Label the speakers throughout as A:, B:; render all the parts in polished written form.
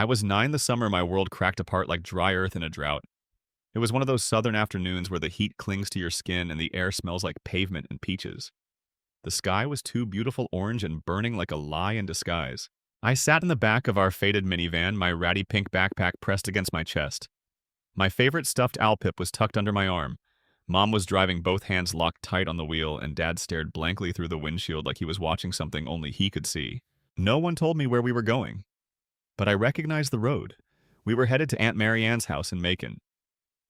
A: I was 9 the summer my world cracked apart like dry earth in a drought. It was one of those southern afternoons where the heat clings to your skin and the air smells like pavement and peaches. The sky was too beautiful orange and burning like a lie in disguise. I sat in the back of our faded minivan, my ratty pink backpack pressed against my chest. My favorite stuffed owl pip was tucked under my arm. Mom was driving, both hands locked tight on the wheel, and Dad stared blankly through the windshield like he was watching something only he could see. No one told me where we were going, but I recognized the road. We were headed to Aunt Marianne's house in Macon.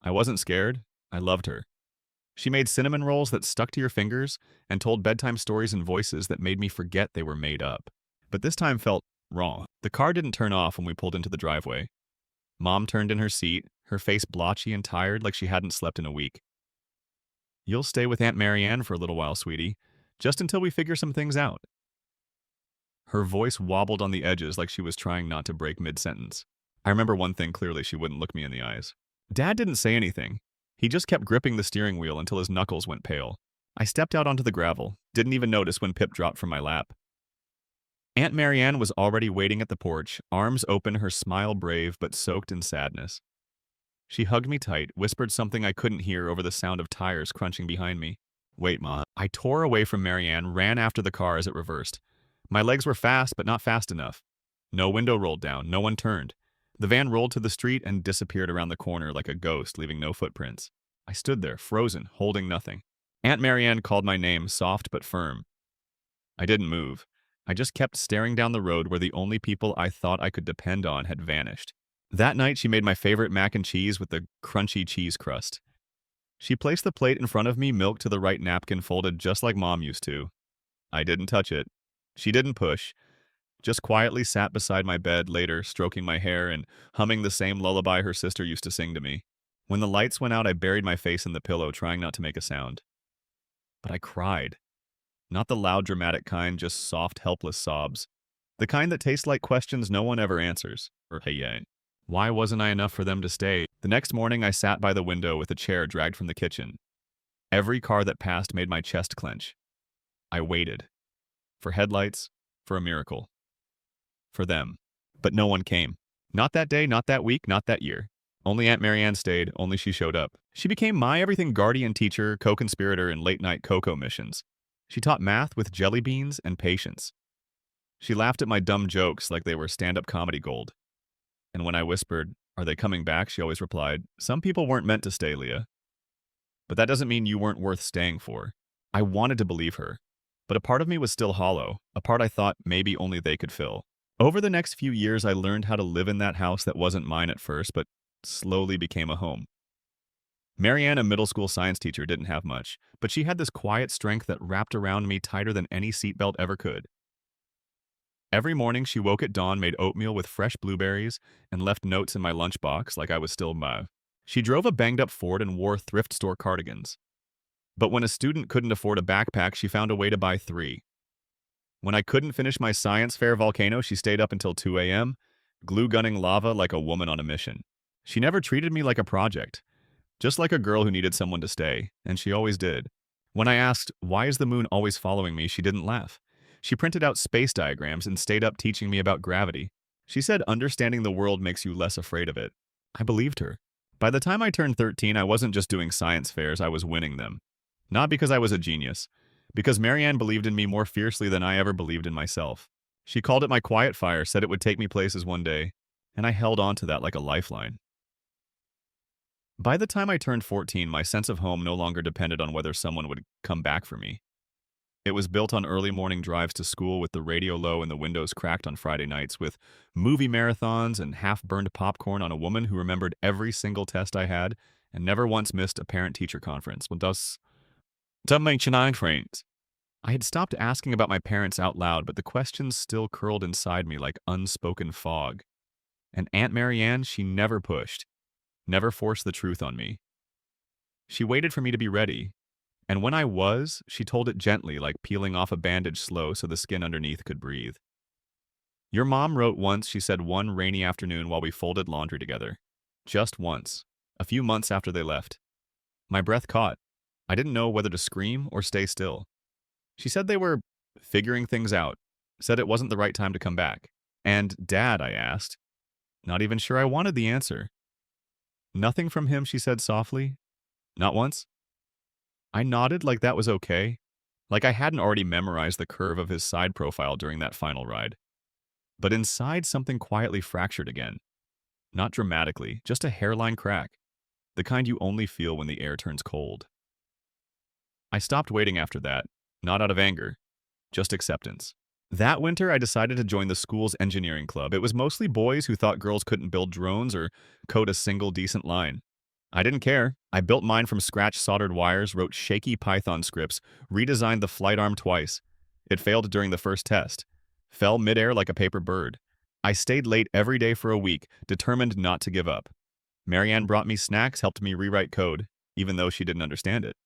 A: I wasn't scared. I loved her. She made cinnamon rolls that stuck to your fingers and told bedtime stories in voices that made me forget they were made up. But this time felt wrong. The car didn't turn off when we pulled into the driveway. Mom turned in her seat, her face blotchy and tired like she hadn't slept in a week. "You'll stay with Aunt Marianne for a little while, sweetie, just until we figure some things out." Her voice wobbled on the edges like she was trying not to break mid-sentence. I remember one thing clearly: she wouldn't look me in the eyes. Dad didn't say anything. He just kept gripping the steering wheel until his knuckles went pale. I stepped out onto the gravel, didn't even notice when Pip dropped from my lap. Aunt Marianne was already waiting at the porch, arms open, her smile brave but soaked in sadness. She hugged me tight, whispered something I couldn't hear over the sound of tires crunching behind me. "Wait, Ma." I tore away from Marianne, ran after the car as it reversed. My legs were fast, but not fast enough. No window rolled down, no one turned. The van rolled to the street and disappeared around the corner like a ghost, leaving no footprints. I stood there, frozen, holding nothing. Aunt Marianne called my name, soft but firm. I didn't move. I just kept staring down the road where the only people I thought I could depend on had vanished. That night, she made my favorite mac and cheese with the crunchy cheese crust. She placed the plate in front of me, milk to the right napkin folded just like Mom used to. I didn't touch it. She didn't push. Just quietly sat beside my bed later, stroking my hair and humming the same lullaby her sister used to sing to me. When the lights went out, I buried my face in the pillow, trying not to make a sound. But I cried. Not the loud, dramatic kind, just soft, helpless sobs. The kind that taste like questions no one ever answers. Or, hey, yeah. Why wasn't I enough for them to stay? The next morning, I sat by the window with a chair dragged from the kitchen. Every car that passed made my chest clench. I waited. For headlights, for a miracle. For them. But no one came. Not that day, not that week, not that year. Only Aunt Marianne stayed, only she showed up. She became my everything guardian teacher, co-conspirator in late-night cocoa missions. She taught math with jelly beans and patience. She laughed at my dumb jokes like they were stand-up comedy gold. And when I whispered, "Are they coming back?" she always replied, "Some people weren't meant to stay, Leah. But that doesn't mean you weren't worth staying for." I wanted to believe her, but a part of me was still hollow, a part I thought maybe only they could fill. Over the next few years, I learned how to live in that house that wasn't mine at first, but slowly became a home. Marianne, a middle school science teacher, didn't have much, but she had this quiet strength that wrapped around me tighter than any seatbelt ever could. Every morning, she woke at dawn, made oatmeal with fresh blueberries, and left notes in my lunchbox like I was still my. She drove a banged-up Ford and wore thrift store cardigans. But when a student couldn't afford a backpack, she found a way to buy 3. When I couldn't finish my science fair volcano, she stayed up until 2 a.m., glue-gunning lava like a woman on a mission. She never treated me like a project, just like a girl who needed someone to stay, and she always did. When I asked, "Why is the moon always following me?" she didn't laugh. She printed out space diagrams and stayed up teaching me about gravity. She said understanding the world makes you less afraid of it. I believed her. By the time I turned 13, I wasn't just doing science fairs, I was winning them. Not because I was a genius, because Marianne believed in me more fiercely than I ever believed in myself. She called it my quiet fire, said it would take me places one day, and I held on to that like a lifeline. By the time I turned 14, my sense of home no longer depended on whether someone would come back for me. It was built on early morning drives to school with the radio low and the windows cracked on Friday nights, with movie marathons and half-burned popcorn on a woman who remembered every single test I had and never once missed a parent-teacher conference. Well, don't mention nine friends. I had stopped asking about my parents out loud, but the questions still curled inside me like unspoken fog. And Aunt Marianne, she never pushed, never forced the truth on me. She waited for me to be ready. And when I was, she told it gently, like peeling off a bandage slow so the skin underneath could breathe. "Your mom wrote once," she said one rainy afternoon while we folded laundry together. Just once. A few months after they left. My breath caught. I didn't know whether to scream or stay still. She said they were figuring things out. Said it wasn't the right time to come back. "And Dad," I asked. Not even sure I wanted the answer. Nothing from him, she said softly. Not once. I nodded like that was okay, like I hadn't already memorized the curve of his side profile during that final ride. But inside, something quietly fractured again. Not dramatically, just a hairline crack, the kind you only feel when the air turns cold. I stopped waiting after that, not out of anger, just acceptance. That winter, I decided to join the school's engineering club. It was mostly boys who thought girls couldn't build drones or code a single decent line. I didn't care. I built mine from scratch soldered wires, wrote shaky Python scripts, redesigned the flight arm twice. It failed during the first test. Fell midair like a paper bird. I stayed late every day for a week, determined not to give up. Marianne brought me snacks, helped me rewrite code, even though she didn't understand it.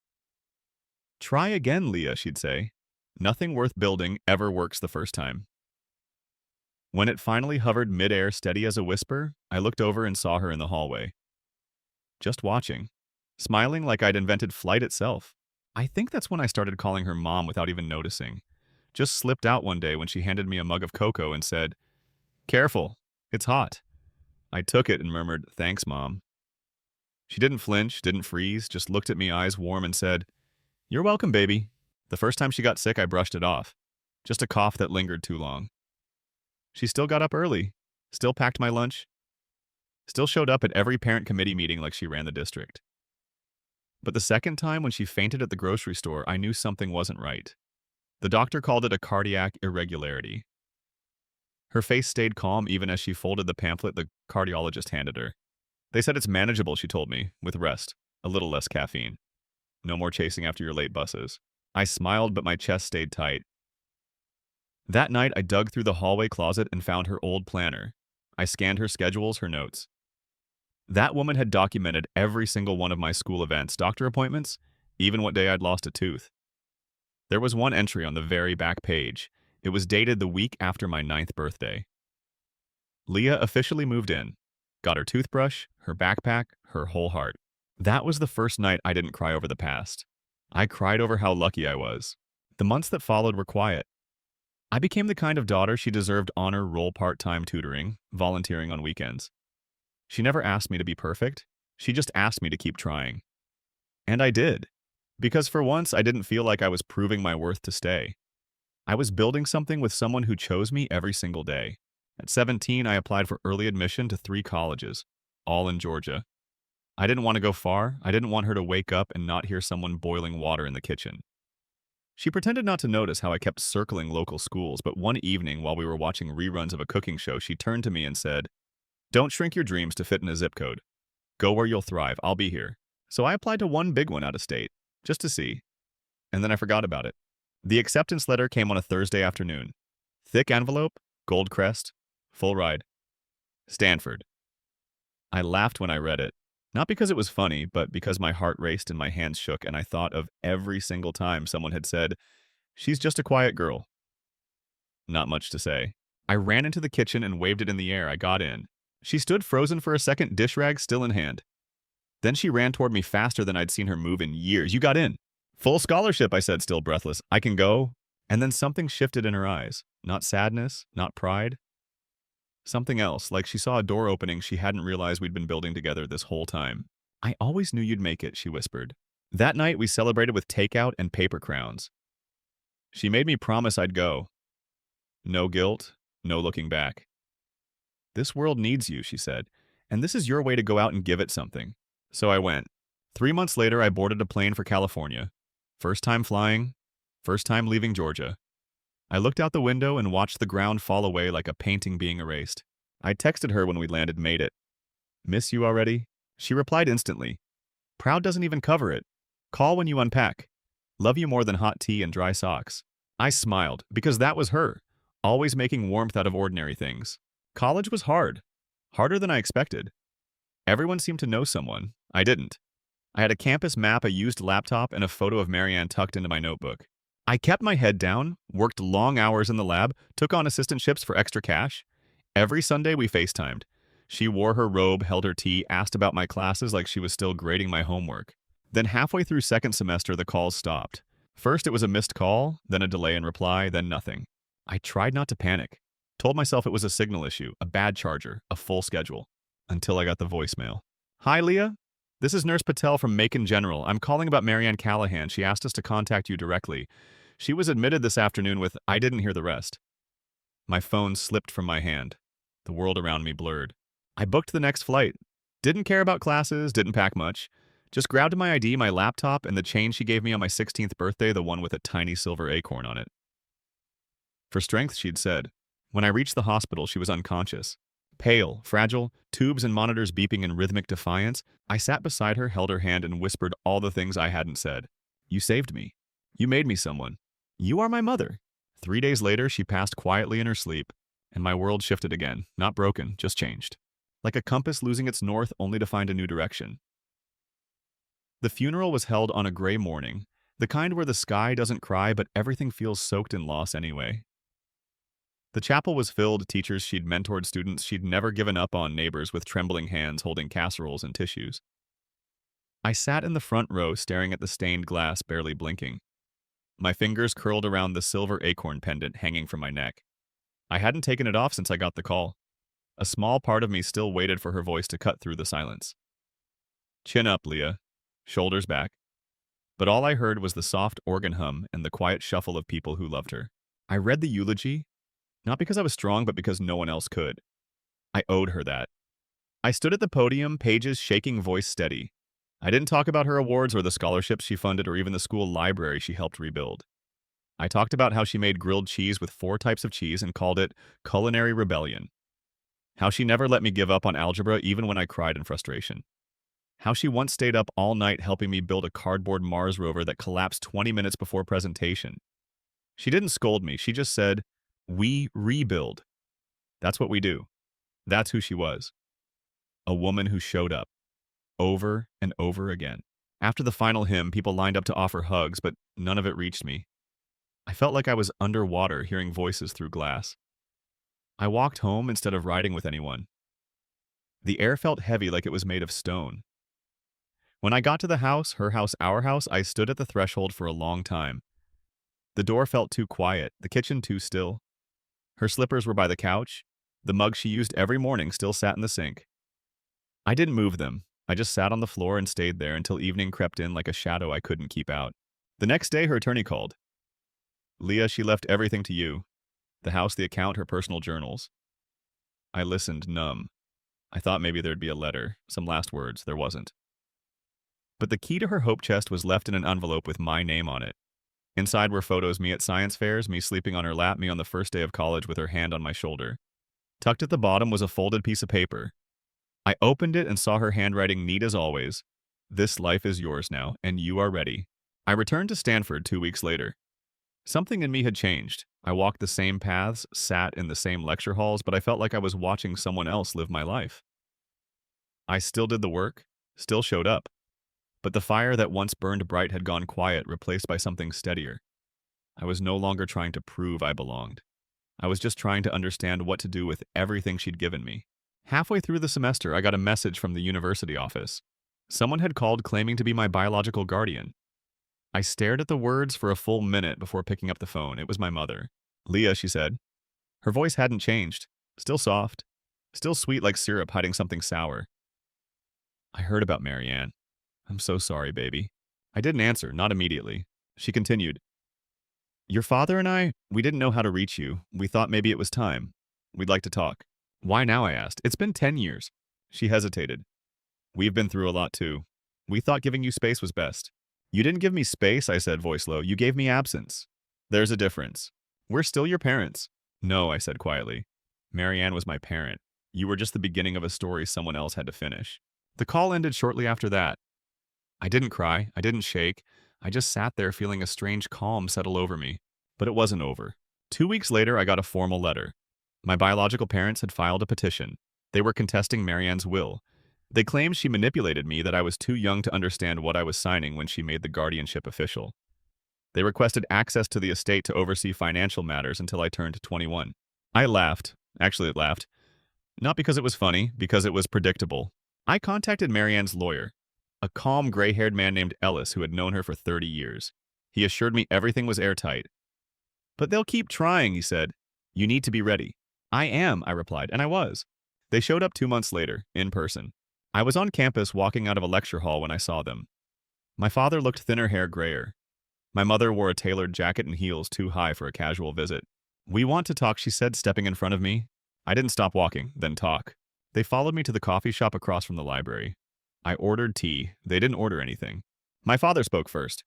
A: Try again, Leah, she'd say. Nothing worth building ever works the first time. When it finally hovered midair steady as a whisper, I looked over and saw her in the hallway. Just watching. Smiling like I'd invented flight itself. I think that's when I started calling her mom without even noticing. Just slipped out one day when she handed me a mug of cocoa and said, "Careful, it's hot." I took it and murmured, "Thanks, Mom." She didn't flinch, didn't freeze, just looked at me eyes warm and said, "You're welcome, baby." The first time she got sick, I brushed it off. Just a cough that lingered too long. She still got up early, still packed my lunch, still showed up at every parent committee meeting like she ran the district. But the second time when she fainted at the grocery store, I knew something wasn't right. The doctor called it a cardiac irregularity. Her face stayed calm even as she folded the pamphlet the cardiologist handed her. They said it's manageable, she told me, with rest, a little less caffeine. No more chasing after your late buses. I smiled, but my chest stayed tight. That night, I dug through the hallway closet and found her old planner. I scanned her schedules, her notes. That woman had documented every single one of my school events, doctor appointments, even what day I'd lost a tooth. There was one entry on the very back page. It was dated the week after my 9th birthday. Leah officially moved in. Got her toothbrush, her backpack, her whole heart. That was the first night I didn't cry over the past. I cried over how lucky I was. The months that followed were quiet. I became the kind of daughter she deserved honor roll part-time tutoring, volunteering on weekends. She never asked me to be perfect. She just asked me to keep trying. And I did. Because for once, I didn't feel like I was proving my worth to stay. I was building something with someone who chose me every single day. At 17, I applied for early admission to 3 colleges, all in Georgia. I didn't want to go far. I didn't want her to wake up and not hear someone boiling water in the kitchen. She pretended not to notice how I kept circling local schools, but one evening while we were watching reruns of a cooking show, she turned to me and said, "Don't shrink your dreams to fit in a zip code. Go where you'll thrive. I'll be here." So I applied to one big one out of state, just to see. And then I forgot about it. The acceptance letter came on a Thursday afternoon. Thick envelope, gold crest, full ride. Stanford. I laughed when I read it. Not because it was funny, but because my heart raced and my hands shook, and I thought of every single time someone had said, "She's just a quiet girl." Not much to say. I ran into the kitchen and waved it in the air. I got in. She stood frozen for a second, dish rag still in hand. Then she ran toward me faster than I'd seen her move in years. "You got in." "Full scholarship," I said, still breathless. "I can go?" And then something shifted in her eyes. Not sadness, not pride. Something else, like she saw a door opening she hadn't realized we'd been building together this whole time. "I always knew you'd make it," she whispered. That night, we celebrated with takeout and paper crowns. She made me promise I'd go. No guilt, no looking back. "This world needs you," she said, "and this is your way to go out and give it something." So I went. 3 months later, I boarded a plane for California. First time flying, first time leaving Georgia. I looked out the window and watched the ground fall away like a painting being erased. I texted her when we landed, "Made it. Miss you already?" She replied instantly. "Proud doesn't even cover it. Call when you unpack. Love you more than hot tea and dry socks." I smiled, because that was her, always making warmth out of ordinary things. College was hard. Harder than I expected. Everyone seemed to know someone. I didn't. I had a campus map, a used laptop, and a photo of Marianne tucked into my notebook. I kept my head down, worked long hours in the lab, took on assistantships for extra cash. Every Sunday we FaceTimed. She wore her robe, held her tea, asked about my classes like she was still grading my homework. Then halfway through second semester, the calls stopped. First it was a missed call, then a delay in reply, then nothing. I tried not to panic. Told myself it was a signal issue, a bad charger, a full schedule. Until I got the voicemail. Hi, Leah. This is Nurse Patel from Macon General. I'm calling about Marianne Callahan. She asked us to contact you directly. She was admitted this afternoon with, I didn't hear the rest. My phone slipped from my hand. The world around me blurred. I booked the next flight. Didn't care about classes, didn't pack much. Just grabbed my ID, my laptop, and the chain she gave me on my 16th birthday, the one with a tiny silver acorn on it. For strength, she'd said. When I reached the hospital, she was unconscious. Pale, fragile, tubes and monitors beeping in rhythmic defiance, I sat beside her, held her hand, and whispered all the things I hadn't said. You saved me. You made me someone. You are my mother. 3 days later, she passed quietly in her sleep, and my world shifted again. Not broken, just changed. Like a compass losing its north only to find a new direction. The funeral was held on a gray morning, the kind where the sky doesn't cry but everything feels soaked in loss anyway. The chapel was filled, teachers she'd mentored, students she'd never given up on, neighbors with trembling hands holding casseroles and tissues. I sat in the front row staring at the stained glass, barely blinking. My fingers curled around the silver acorn pendant hanging from my neck. I hadn't taken it off since I got the call. A small part of me still waited for her voice to cut through the silence. Chin up, Leah. Shoulders back. But all I heard was the soft organ hum and the quiet shuffle of people who loved her. I read the eulogy, not because I was strong, but because no one else could. I owed her that. I stood at the podium, pages shaking, voice steady. I didn't talk about her awards or the scholarships she funded or even the school library she helped rebuild. I talked about how she made grilled cheese with 4 types of cheese and called it culinary rebellion. How she never let me give up on algebra even when I cried in frustration. How she once stayed up all night helping me build a cardboard Mars rover that collapsed 20 minutes before presentation. She didn't scold me, she just said, "We rebuild." That's what we do. That's who she was. A woman who showed up. Over and over again. After the final hymn, people lined up to offer hugs, but none of it reached me. I felt like I was underwater, hearing voices through glass. I walked home instead of riding with anyone. The air felt heavy, like it was made of stone. When I got to the house, her house, our house, I stood at the threshold for a long time. The door felt too quiet, the kitchen too still. Her slippers were by the couch. The mug she used every morning still sat in the sink. I didn't move them. I just sat on the floor and stayed there until evening crept in like a shadow I couldn't keep out. The next day, her attorney called. Leah, she left everything to you. The house, the account, her personal journals. I listened, numb. I thought maybe there'd be a letter, some last words. There wasn't. But the key to her hope chest was left in an envelope with my name on it. Inside were photos, me at science fairs, me sleeping on her lap, me on the first day of college with her hand on my shoulder. Tucked at the bottom was a folded piece of paper. I opened it and saw her handwriting neat as always. This life is yours now, and you are ready. I returned to Stanford 2 weeks later. Something in me had changed. I walked the same paths, sat in the same lecture halls, but I felt like I was watching someone else live my life. I still did the work, still showed up. But the fire that once burned bright had gone quiet, replaced by something steadier. I was no longer trying to prove I belonged. I was just trying to understand what to do with everything she'd given me. Halfway through the semester, I got a message from the university office. Someone had called claiming to be my biological guardian. I stared at the words for a full minute before picking up the phone. It was my mother. Leah, she said. Her voice hadn't changed. Still soft. Still sweet like syrup hiding something sour. I heard about Marianne. I'm so sorry, baby. I didn't answer, not immediately. She continued. Your father and I, we didn't know how to reach you. We thought maybe it was time. We'd like to talk. Why now, I asked. It's been 10 years. She hesitated. We've been through a lot too. We thought giving you space was best. You didn't give me space, I said, voice low. You gave me absence. There's a difference. We're still your parents. No, I said quietly. Marianne was my parent. You were just the beginning of a story someone else had to finish. The call ended shortly after that. I didn't cry. I didn't shake. I just sat there feeling a strange calm settle over me. But it wasn't over. 2 weeks later, I got a formal letter. My biological parents had filed a petition. They were contesting Marianne's will. They claimed she manipulated me, that I was too young to understand what I was signing when she made the guardianship official. They requested access to the estate to oversee financial matters until I turned 21. I laughed. Actually, it laughed. Not because it was funny, because it was predictable. I contacted Marianne's lawyer, a calm, gray-haired man named Ellis who had known her for 30 years. He assured me everything was airtight. But they'll keep trying, he said. You need to be ready. I am, I replied, and I was. They showed up 2 months later, in person. I was on campus walking out of a lecture hall when I saw them. My father looked thinner hair grayer. My mother wore a tailored jacket and heels too high for a casual visit. We want to talk, she said, stepping in front of me. I didn't stop walking, then talk. They followed me to the coffee shop across from the library. I ordered tea. They didn't order anything. My father spoke first.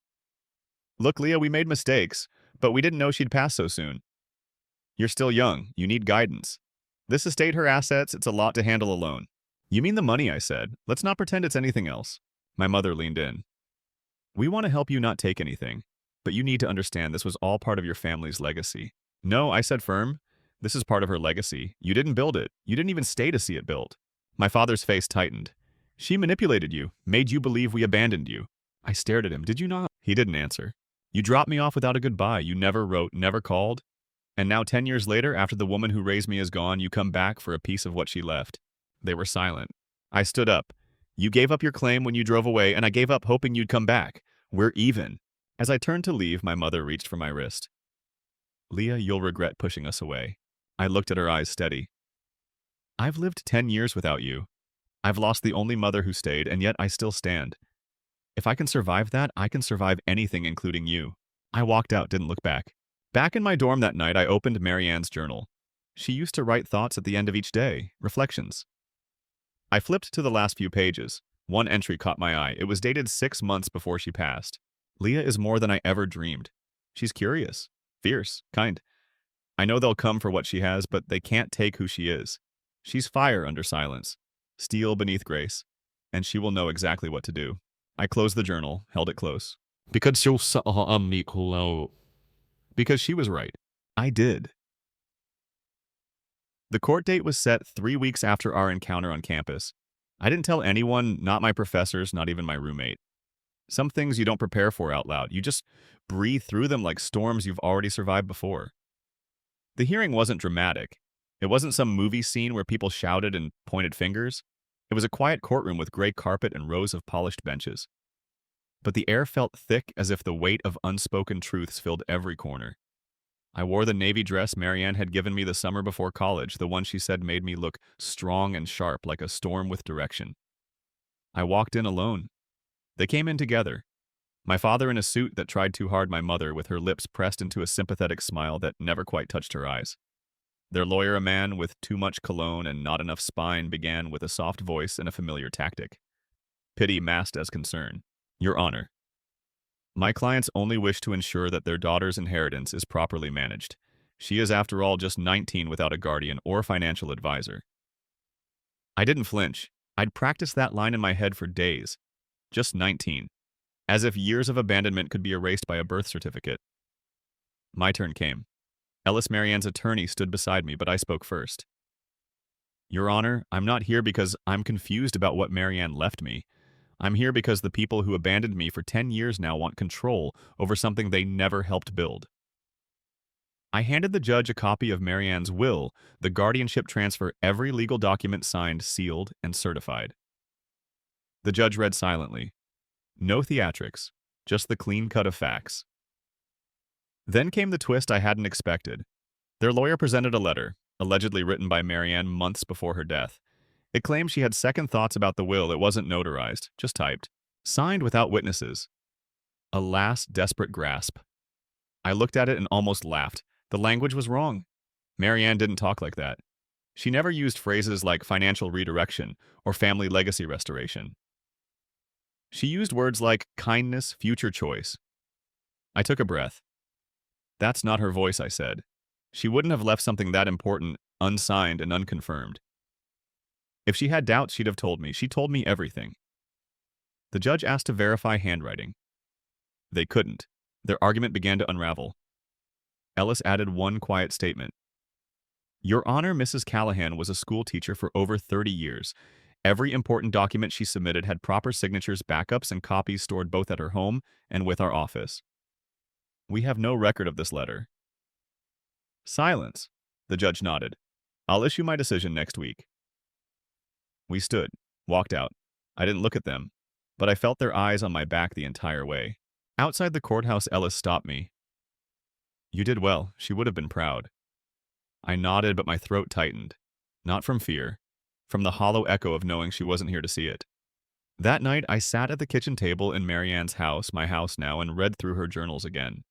A: Look, Leah, we made mistakes, but we didn't know she'd pass so soon. You're still young. You need guidance. This estate, her assets, it's a lot to handle alone. You mean the money, I said. Let's not pretend it's anything else. My mother leaned in. We want to help you not take anything, but you need to understand this was all part of your family's legacy. No, I said firm. This is part of her legacy. You didn't build it. You didn't even stay to see it built. My father's face tightened. She manipulated you, made you believe we abandoned you. I stared at him. Did you not? He didn't answer. You dropped me off without a goodbye. You never wrote, never called. And now 10 years later, after the woman who raised me is gone, you come back for a piece of what she left. They were silent. I stood up. You gave up your claim when you drove away, and I gave up hoping you'd come back. We're even. As I turned to leave, my mother reached for my wrist. Leah, you'll regret pushing us away. I looked at her eyes steady. I've lived 10 years without you. I've lost the only mother who stayed, and yet I still stand. If I can survive that, I can survive anything, including you. I walked out, didn't look back. Back in my dorm that night, I opened Marianne's journal. She used to write thoughts at the end of each day, reflections. I flipped to the last few pages. One entry caught my eye. It was dated 6 months before she passed. Leah is more than I ever dreamed. She's curious, fierce, kind. I know they'll come for what she has, but they can't take who she is. She's fire under silence, steel beneath grace, and she will know exactly what to do. I closed the journal, held it close. Because she'll Because she was right. I did. The court date was set 3 weeks after our encounter on campus. I didn't tell anyone, not my professors, not even my roommate. Some things you don't prepare for out loud. You just breathe through them like storms you've already survived before. The hearing wasn't dramatic. It wasn't some movie scene where people shouted and pointed fingers. It was a quiet courtroom with gray carpet and rows of polished benches. But the air felt thick as if the weight of unspoken truths filled every corner. I wore the navy dress Marianne had given me the summer before college, the one she said made me look strong and sharp like a storm with direction. I walked in alone. They came in together. My father in a suit that tried too hard, my mother with her lips pressed into a sympathetic smile that never quite touched her eyes. Their lawyer, a man with too much cologne and not enough spine, began with a soft voice and a familiar tactic. Pity masked as concern. Your Honor, my clients only wish to ensure that their daughter's inheritance is properly managed. She is, after all, just 19 without a guardian or financial advisor. I didn't flinch. I'd practiced that line in my head for days. Just 19. As if years of abandonment could be erased by a birth certificate. My turn came. Ellis Marianne's attorney stood beside me, but I spoke first. Your Honor, I'm not here because I'm confused about what Marianne left me. I'm here because the people who abandoned me for 10 years now want control over something they never helped build. I handed the judge a copy of Marianne's will, the guardianship transfer, every legal document signed, sealed, and certified. The judge read silently. No theatrics, just the clean cut of facts. Then came the twist I hadn't expected. Their lawyer presented a letter, allegedly written by Marianne months before her death. It claimed she had second thoughts about the will. It wasn't notarized, just typed. Signed without witnesses. A last desperate grasp. I looked at it and almost laughed. The language was wrong. Marianne didn't talk like that. She never used phrases like financial redirection or family legacy restoration. She used words like kindness, future choice. I took a breath. That's not her voice, I said. She wouldn't have left something that important, unsigned and unconfirmed. If she had doubts, she'd have told me. She told me everything. The judge asked to verify handwriting. They couldn't. Their argument began to unravel. Ellis added one quiet statement. Your Honor, Mrs. Callahan was a school teacher for over 30 years. Every important document she submitted had proper signatures, backups, and copies stored both at her home and with our office. We have no record of this letter. Silence. The judge nodded. I'll issue my decision next week. We stood, walked out. I didn't look at them, but I felt their eyes on my back the entire way. Outside the courthouse, Ellis stopped me. You did well. She would have been proud. I nodded, but my throat tightened. Not from fear, from the hollow echo of knowing she wasn't here to see it. That night, I sat at the kitchen table in Marianne's house, my house now, and read through her journals again.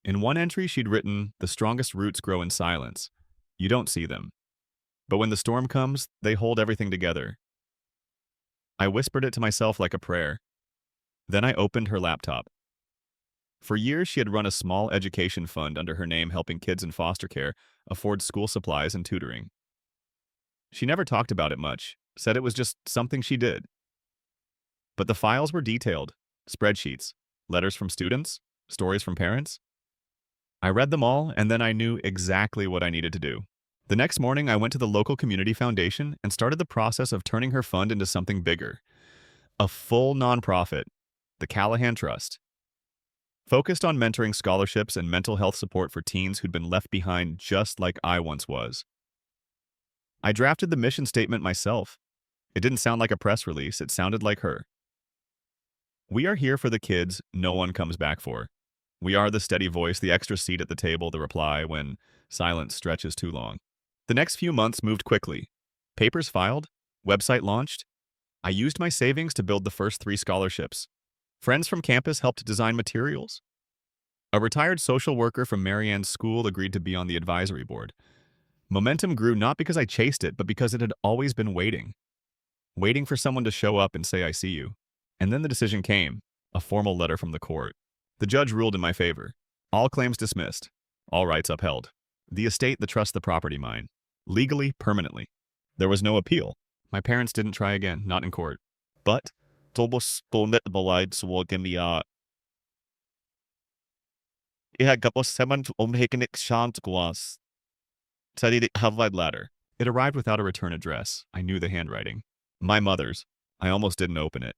A: In one entry, she'd written, "The strongest roots grow in silence. You don't see them. But when the storm comes, they hold everything together." I whispered it to myself like a prayer. Then I opened her laptop. For years, she had run a small education fund under her name, helping kids in foster care afford school supplies and tutoring. She never talked about it much, said it was just something she did. But the files were detailed: spreadsheets, letters from students, stories from parents. I read them all, and then I knew exactly what I needed to do. The next morning, I went to the local community foundation and started the process of turning her fund into something bigger. A full nonprofit, the Callahan Trust, focused on mentoring scholarships and mental health support for teens who'd been left behind just like I once was. I drafted the mission statement myself. It didn't sound like a press release, it sounded like her. "We are here for the kids no one comes back for. We are the steady voice, the extra seat at the table, the reply when silence stretches too long." The next few months moved quickly. Papers filed, website launched. I used my savings to build the first 3 scholarships. Friends from campus helped design materials. A retired social worker from Marianne's school agreed to be on the advisory board. Momentum grew not because I chased it, but because it had always been waiting for someone to show up and say, "I see you." And then the decision came, a formal letter from the court. The judge ruled in my favor. All claims dismissed. All rights upheld. The estate, the trust, the property mine. Legally, permanently. There was no appeal. My parents didn't try again, not in court. But ladder. It arrived without a return address. I knew the handwriting. My mother's. I almost didn't open it.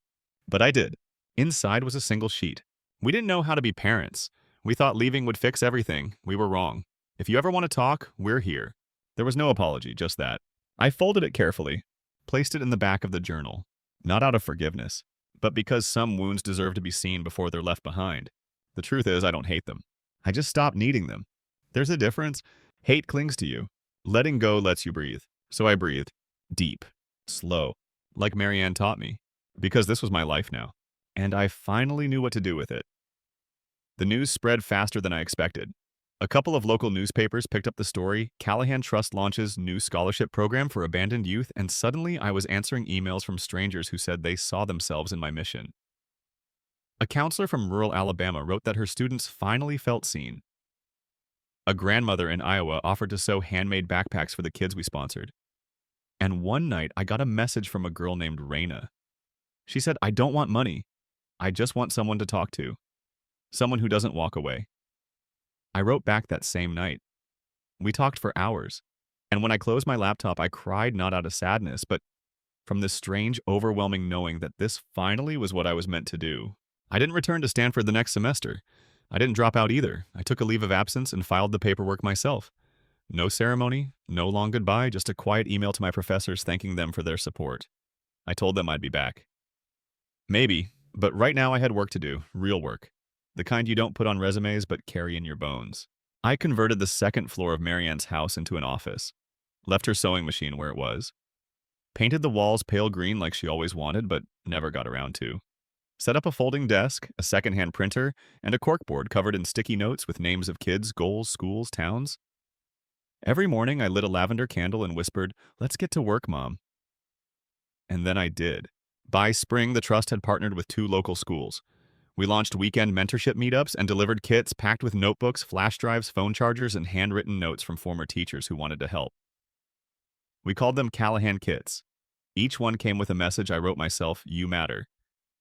A: But I did. Inside was a single sheet. We didn't know how to be parents. We thought leaving would fix everything. We were wrong. "If you ever want to talk, we're here." There was no apology, just that. I folded it carefully, placed it in the back of the journal. Not out of forgiveness, but because some wounds deserve to be seen before they're left behind. The truth is, I don't hate them. I just stopped needing them. There's a difference. Hate clings to you. Letting go lets you breathe. So I breathed. Deep. Slow. Like Marianne taught me. Because this was my life now. And I finally knew what to do with it. The news spread faster than I expected. A couple of local newspapers picked up the story: "Callahan Trust launches new scholarship program for abandoned youth," and suddenly I was answering emails from strangers who said they saw themselves in my mission. A counselor from rural Alabama wrote that her students finally felt seen. A grandmother in Iowa offered to sew handmade backpacks for the kids we sponsored. And one night, I got a message from a girl named Raina. She said, "I don't want money. I just want someone to talk to. Someone who doesn't walk away." I wrote back that same night. We talked for hours. And when I closed my laptop, I cried not out of sadness, but from this strange, overwhelming knowing that this finally was what I was meant to do. I didn't return to Stanford the next semester. I didn't drop out either. I took a leave of absence and filed the paperwork myself. No ceremony, no long goodbye, just a quiet email to my professors thanking them for their support. I told them I'd be back. Maybe, but right now I had work to do, real work. The kind you don't put on resumes but carry in your bones. I converted the second floor of Marianne's house into an office. Left her sewing machine where it was. Painted the walls pale green like she always wanted but never got around to. Set up a folding desk, a secondhand printer, and a corkboard covered in sticky notes with names of kids, goals, schools, towns. Every morning I lit a lavender candle and whispered, "Let's get to work, Mom." And then I did. By spring, the trust had partnered with 2 local schools. We launched weekend mentorship meetups and delivered kits packed with notebooks, flash drives, phone chargers, and handwritten notes from former teachers who wanted to help. We called them Callahan Kits. Each one came with a message I wrote myself: "You matter,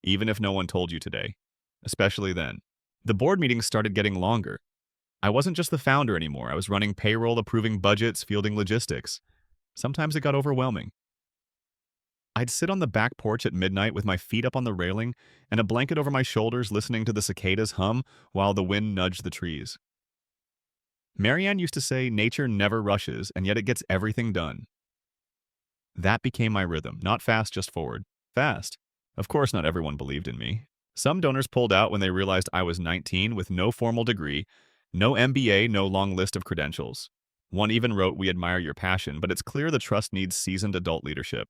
A: even if no one told you today." Especially then. The board meetings started getting longer. I wasn't just the founder anymore. I was running payroll, approving budgets, fielding logistics. Sometimes it got overwhelming. I'd sit on the back porch at midnight with my feet up on the railing and a blanket over my shoulders, listening to the cicadas hum while the wind nudged the trees. Marianne used to say nature never rushes, and yet it gets everything done. That became my rhythm. Not fast, just forward. Fast. Of course, not everyone believed in me. Some donors pulled out when they realized I was 19 with no formal degree, no MBA, no long list of credentials. One even wrote, "We admire your passion, but it's clear the trust needs seasoned adult leadership."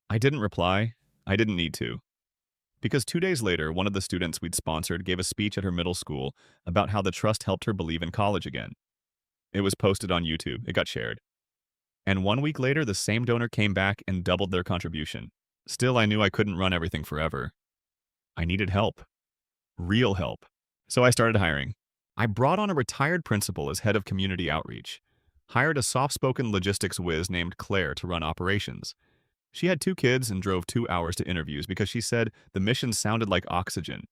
A: I didn't reply. I didn't need to. Because 2 days later, one of the students we'd sponsored gave a speech at her middle school about how the trust helped her believe in college again. It was posted on YouTube. It got shared. And 1 week later, the same donor came back and doubled their contribution. Still, I knew I couldn't run everything forever. I needed help. Real help. So I started hiring. I brought on a retired principal as head of community outreach, hired a soft-spoken logistics whiz named Claire to run operations. She had 2 kids and drove 2 hours to interviews because she said the mission sounded like oxygen.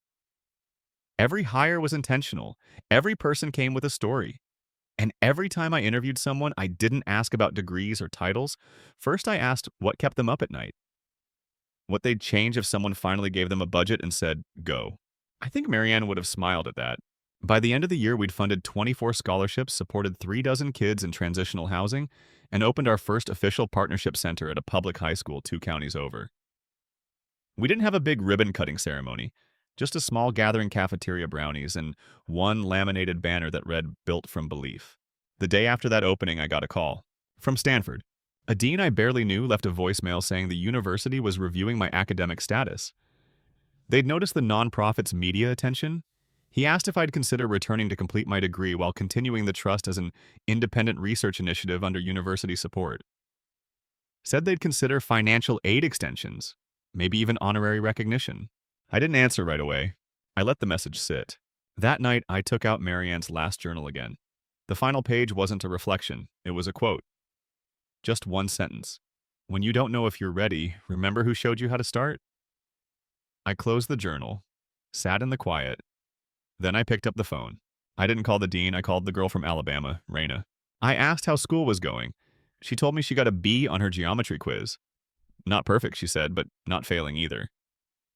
A: Every hire was intentional. Every person came with a story. And every time I interviewed someone, I didn't ask about degrees or titles. First, I asked what kept them up at night, what they'd change if someone finally gave them a budget and said, go. I think Marianne would have smiled at that. By the end of the year, we'd funded 24 scholarships, supported 36 kids in transitional housing, and opened our first official partnership center at a public high school 2 counties over. We didn't have a big ribbon-cutting ceremony, just a small gathering cafeteria brownies and one laminated banner that read, "Built from Belief." The day after that opening, I got a call. From Stanford. A dean I barely knew left a voicemail saying the university was reviewing my academic status. They'd noticed the nonprofit's media attention. He asked if I'd consider returning to complete my degree while continuing the trust as an independent research initiative under university support. Said they'd consider financial aid extensions, maybe even honorary recognition. I didn't answer right away. I let the message sit. That night, I took out Marianne's last journal again. The final page wasn't a reflection. It was a quote. Just one sentence. When you don't know if you're ready, remember who showed you how to start? I closed the journal, sat in the quiet. Then I picked up the phone. I didn't call the dean, I called the girl from Alabama, Raina. I asked how school was going. She told me she got a B on her geometry quiz. Not perfect, she said, but not failing either.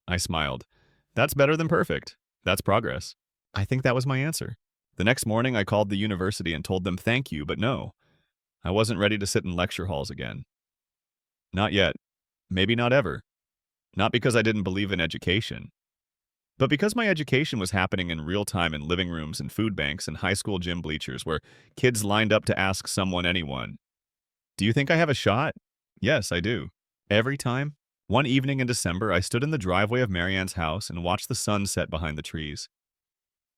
A: I smiled. That's better than perfect. That's progress. I think that was my answer. The next morning, I called the university and told them thank you, but no. I wasn't ready to sit in lecture halls again. Not yet. Maybe not ever. Not because I didn't believe in education, but because my education was happening in real time in living rooms and food banks and high school gym bleachers where kids lined up to ask anyone, "Do you think I have a shot?" Yes, I do. Every time. One evening in December, I stood in the driveway of Marianne's house and watched the sun set behind the trees.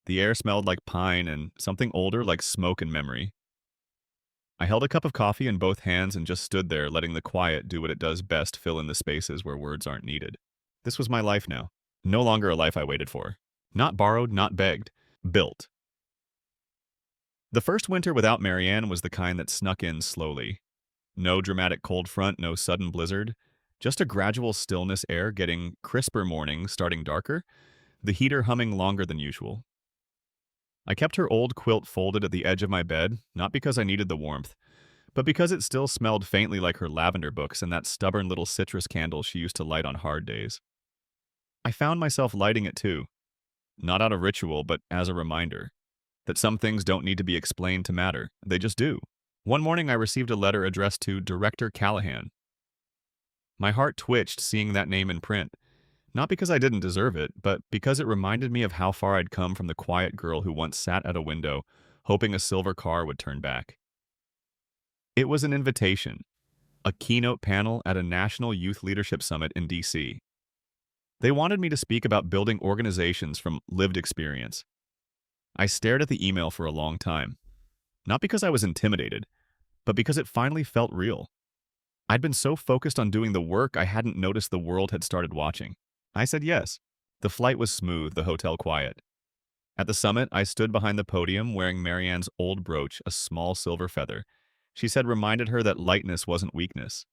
A: The air smelled like pine and something older like smoke and memory. I held a cup of coffee in both hands and just stood there, letting the quiet do what it does best, fill in the spaces where words aren't needed. This was my life now. No longer a life I waited for. Not borrowed, not begged. Built. The first winter without Marianne was the kind that snuck in slowly. No dramatic cold front, no sudden blizzard. Just a gradual stillness air getting crisper mornings starting darker, the heater humming longer than usual. I kept her old quilt folded at the edge of my bed, not because I needed the warmth, but because it still smelled faintly like her lavender books and that stubborn little citrus candle she used to light on hard days. I found myself lighting it too, not out of ritual, but as a reminder that some things don't need to be explained to matter. They just do. One morning I received a letter addressed to Director Callahan. My heart twitched seeing that name in print, not because I didn't deserve it, but because it reminded me of how far I'd come from the quiet girl who once sat at a window, hoping a silver car would turn back. It was an invitation, a keynote panel at a National Youth Leadership Summit in D.C. They wanted me to speak about building organizations from lived experience. I stared at the email for a long time, not because I was intimidated, but because it finally felt real. I'd been so focused on doing the work I hadn't noticed the world had started watching. I said yes. The flight was smooth, the hotel quiet. At the summit, I stood behind the podium wearing Marianne's old brooch, a small silver feather. She said reminded her that lightness wasn't weakness.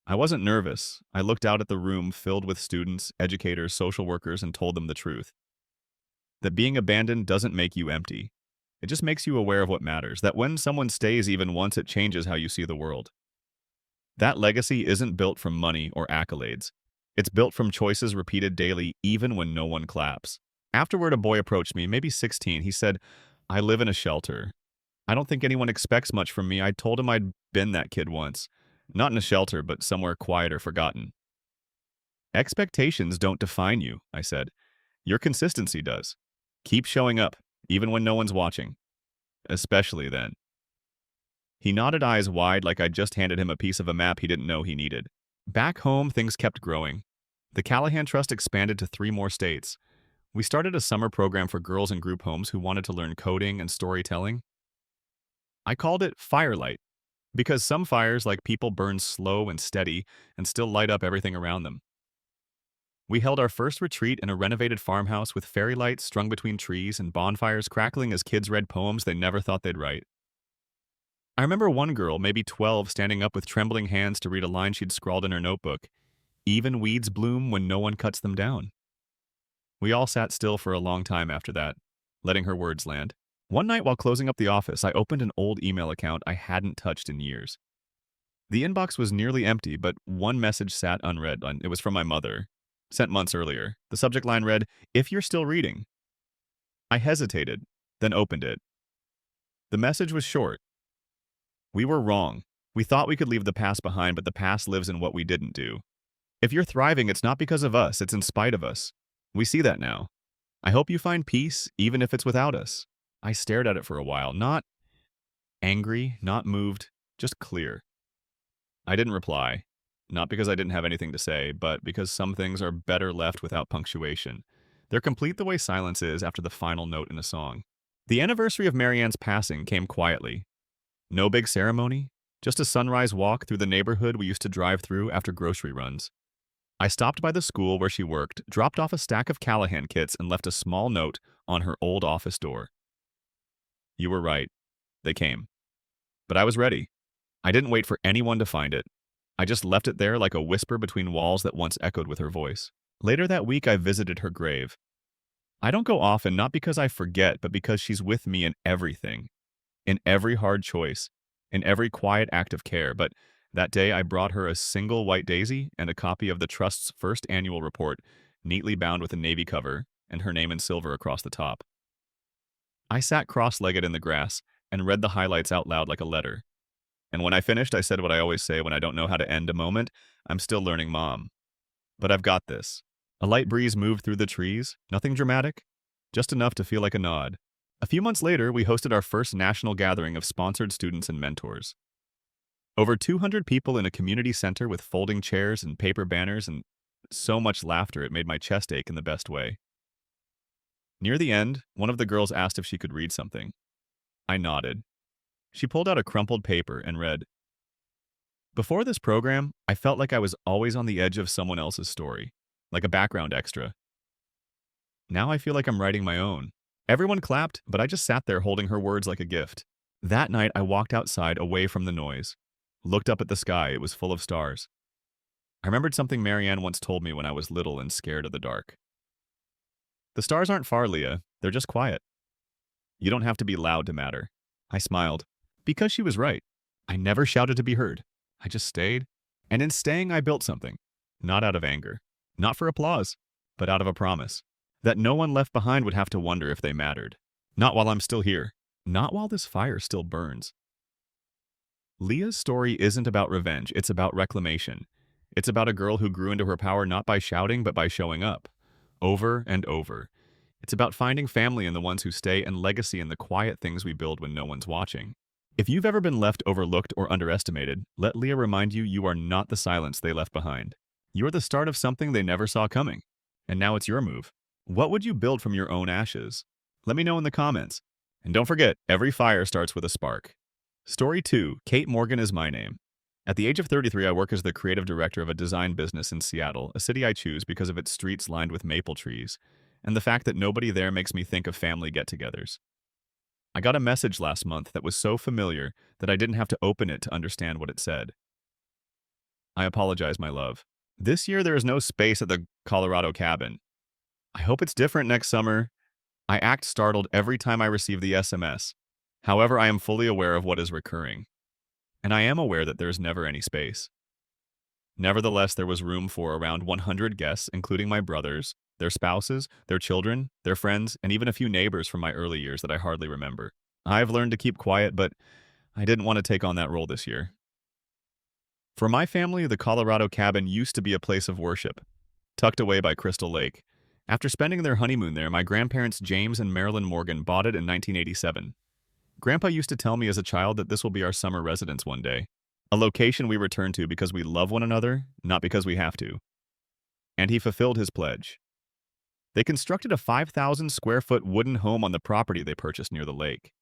A: I wasn't nervous. I looked out at the room filled with students, educators, social workers, and told them the truth. That being abandoned doesn't make you empty. It just makes you aware of what matters, that when someone stays even once, it changes how you see the world. That legacy isn't built from money or accolades. It's built from choices repeated daily, even when no one claps. Afterward, a boy approached me, maybe 16. He said, "I live in a shelter. I don't think anyone expects much from me." I told him I'd been that kid once. Not in a shelter, but somewhere quiet or forgotten. "Expectations don't define you," I said. "Your consistency does. Keep showing up, even when no one's watching. Especially then." He nodded eyes wide like I'd just handed him a piece of a map he didn't know he needed. Back home, things kept growing. The Callahan Trust expanded to 3 more states. We started a summer program for girls in group homes who wanted to learn coding and storytelling. I called it Firelight, because some fires, like people, burn slow and steady and still light up everything around them. We held our first retreat in a renovated farmhouse with fairy lights strung between trees and bonfires crackling as kids read poems they never thought they'd write. I remember one girl, maybe 12, standing up with trembling hands to read a line she'd scrawled in her notebook. Even weeds bloom when no one cuts them down. We all sat still for a long time after that, letting her words land. One night while closing up the office, I opened an old email account I hadn't touched in years. The inbox was nearly empty, but one message sat unread. It was from my mother, sent months earlier. The subject line read, "If you're still reading." I hesitated, then opened it. The message was short. We were wrong. We thought we could leave the past behind, but the past lives in what we didn't do. If you're thriving, it's not because of us, it's in spite of us. We see that now. I hope you find peace, even if it's without us. I stared at it for a while, not angry, not moved, just clear. I didn't reply, not because I didn't have anything to say, but because some things are better left without punctuation. They're complete the way silence is after the final note in a song. The anniversary of Marianne's passing came quietly. No big ceremony, just a sunrise walk through the neighborhood we used to drive through after grocery runs. I stopped by the school where she worked, dropped off a stack of Callahan kits, and left a small note on her old office door. You were right. They came. But I was ready. I didn't wait for anyone to find it. I just left it there like a whisper between walls that once echoed with her voice. Later that week, I visited her grave. I don't go often, not because I forget, but because she's with me in everything. In every hard choice, in every quiet act of care. But that day, I brought her a single white daisy and a copy of the Trust's first annual report, neatly bound with a navy cover and her name in silver across the top. I sat cross-legged in the grass and read the highlights out loud like a letter. And when I finished, I said what I always say when I don't know how to end a moment: I'm still learning, Mom. But I've got this. A light breeze moved through the trees, nothing dramatic, just enough to feel like a nod. A few months later, we hosted our first national gathering of sponsored students and mentors. Over 200 people in a community center with folding chairs and paper banners and so much laughter it made my chest ache in the best way. Near the end, one of the girls asked if she could read something. I nodded. She pulled out a crumpled paper and read, "Before this program, I felt like I was always on the edge of someone else's story, like a background extra. Now I feel like I'm writing my own." Everyone clapped, but I just sat there holding her words like a gift. That night, I walked outside away from the noise, looked up at the sky. It was full of stars. I remembered something Marianne once told me when I was little and scared of the dark. The stars aren't far, Leah. They're just quiet. You don't have to be loud to matter. I smiled. Because she was right. I never shouted to be heard. I just stayed. And in staying, I built something. Not out of anger. Not for applause. But out of a promise. That no one left behind would have to wonder if they mattered. Not while I'm still here. Not while this fire still burns. Leah's story isn't about revenge. It's about reclamation. It's about a girl who grew into her power not by shouting, but by showing up. Over and over. It's about finding family in the ones who stay and legacy in the quiet things we build when no one's watching. If you've ever been left overlooked or underestimated, let Leah remind you you are not the silence they left behind. You're the start of something they never saw coming. And now it's your move. What would you build from your own ashes? Let me know in the comments. And don't forget, every fire starts with a spark. Story 2, Kate Morgan is my name. At the age of 33, I work as the creative director of a design business in Seattle, a city I choose because of its streets lined with maple trees, and the fact that nobody there makes me think of family get-togethers. I got a message last month that was so familiar that I didn't have to open it to understand what it said. I apologize, my love. This year there is no space at the Colorado cabin. I hope it's different next summer. I act startled every time I receive the SMS. However, I am fully aware of what is recurring. And I am aware that there is never any space. Nevertheless, there was room for around 100 guests, including my brothers, their spouses, their children, their friends, and even a few neighbors from my early years that I hardly remember. I've learned to keep quiet, but I didn't want to take on that role this year. For my family, the Colorado cabin used to be a place of worship, tucked away by Crystal Lake. After spending their honeymoon there, my grandparents James and Marilyn Morgan bought it in 1987. Grandpa used to tell me as a child that this will be our summer residence one day, a location we return to because we love one another, not because we have to. And he fulfilled his pledge. They constructed a 5,000 square foot wooden home on the property they purchased near the lake.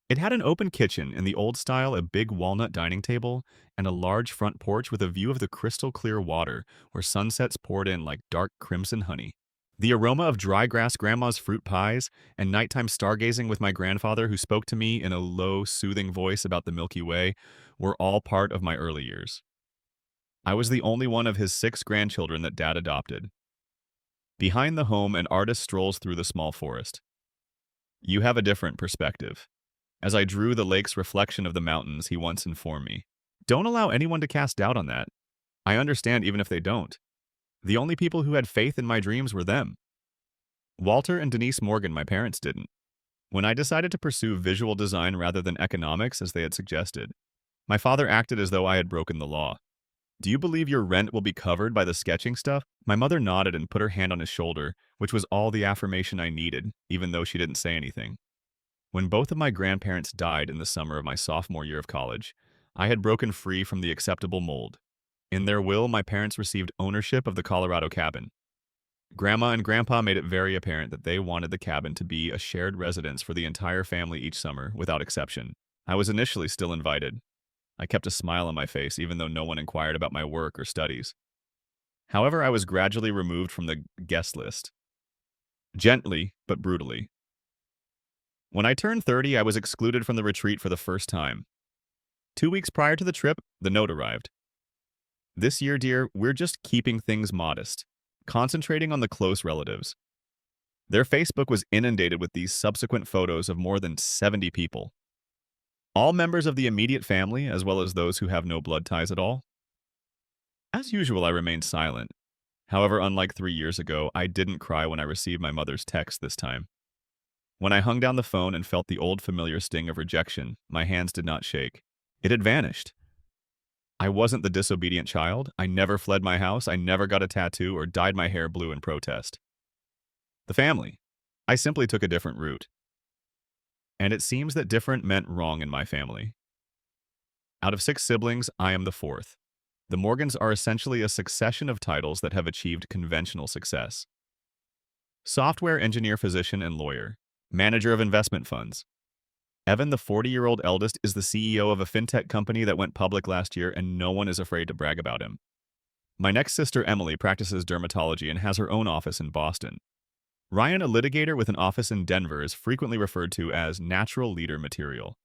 A: It had an open kitchen in the old style, a big walnut dining table, and a large front porch with a view of the crystal clear water where sunsets poured in like dark crimson honey. The aroma of dry grass grandma's fruit pies and nighttime stargazing with my grandfather, who spoke to me in a low, soothing voice about the Milky Way, were all part of my early years. I was the only one of his 6 grandchildren that Dad adopted. Behind the home, an artist strolls through the small forest. You have a different perspective. As I drew the lake's reflection of the mountains, he once informed me, "Don't allow anyone to cast doubt on that. I understand even if they don't. The only people who had faith in my dreams were them." Walter and Denise Morgan, my parents, didn't. When I decided to pursue visual design rather than economics, as they had suggested, my father acted as though I had broken the law. "Do you believe your rent will be covered by the sketching stuff?" My mother nodded and put her hand on his shoulder, which was all the affirmation I needed, even though she didn't say anything. When both of my grandparents died in the summer of my sophomore year of college, I had broken free from the acceptable mold. In their will, my parents received ownership of the Colorado cabin. Grandma and Grandpa made it very apparent that they wanted the cabin to be a shared residence for the entire family each summer, without exception. I was initially still invited. I kept a smile on my face, even though no one inquired about my work or studies. However, I was gradually removed from the guest list. Gently, but brutally. When I turned 30, I was excluded from the retreat for the first time. 2 weeks prior to the trip, the note arrived. "This year, dear, we're just keeping things modest, concentrating on the close relatives." Their Facebook was inundated with these subsequent photos of more than 70 people. All members of the immediate family, as well as those who have no blood ties at all. As usual, I remained silent. However, unlike 3 years ago, I didn't cry when I received my mother's text this time. When I hung down the phone and felt the old familiar sting of rejection, my hands did not shake. It had vanished. I wasn't the disobedient child. I never fled my house. I never got a tattoo or dyed my hair blue in protest. The family. I simply took a different route. And it seems that different meant wrong in my family. Out of 6 siblings, I am the 4th. The Morgans are essentially a succession of titles that have achieved conventional success. Software engineer, physician, and lawyer. Manager of investment funds. Evan, the 40-year-old eldest, is the CEO of a fintech company that went public last year, and no one is afraid to brag about him. My next sister, Emily, practices dermatology and has her own office in Boston. Ryan, a litigator with an office in Denver, is frequently referred to as natural leader material.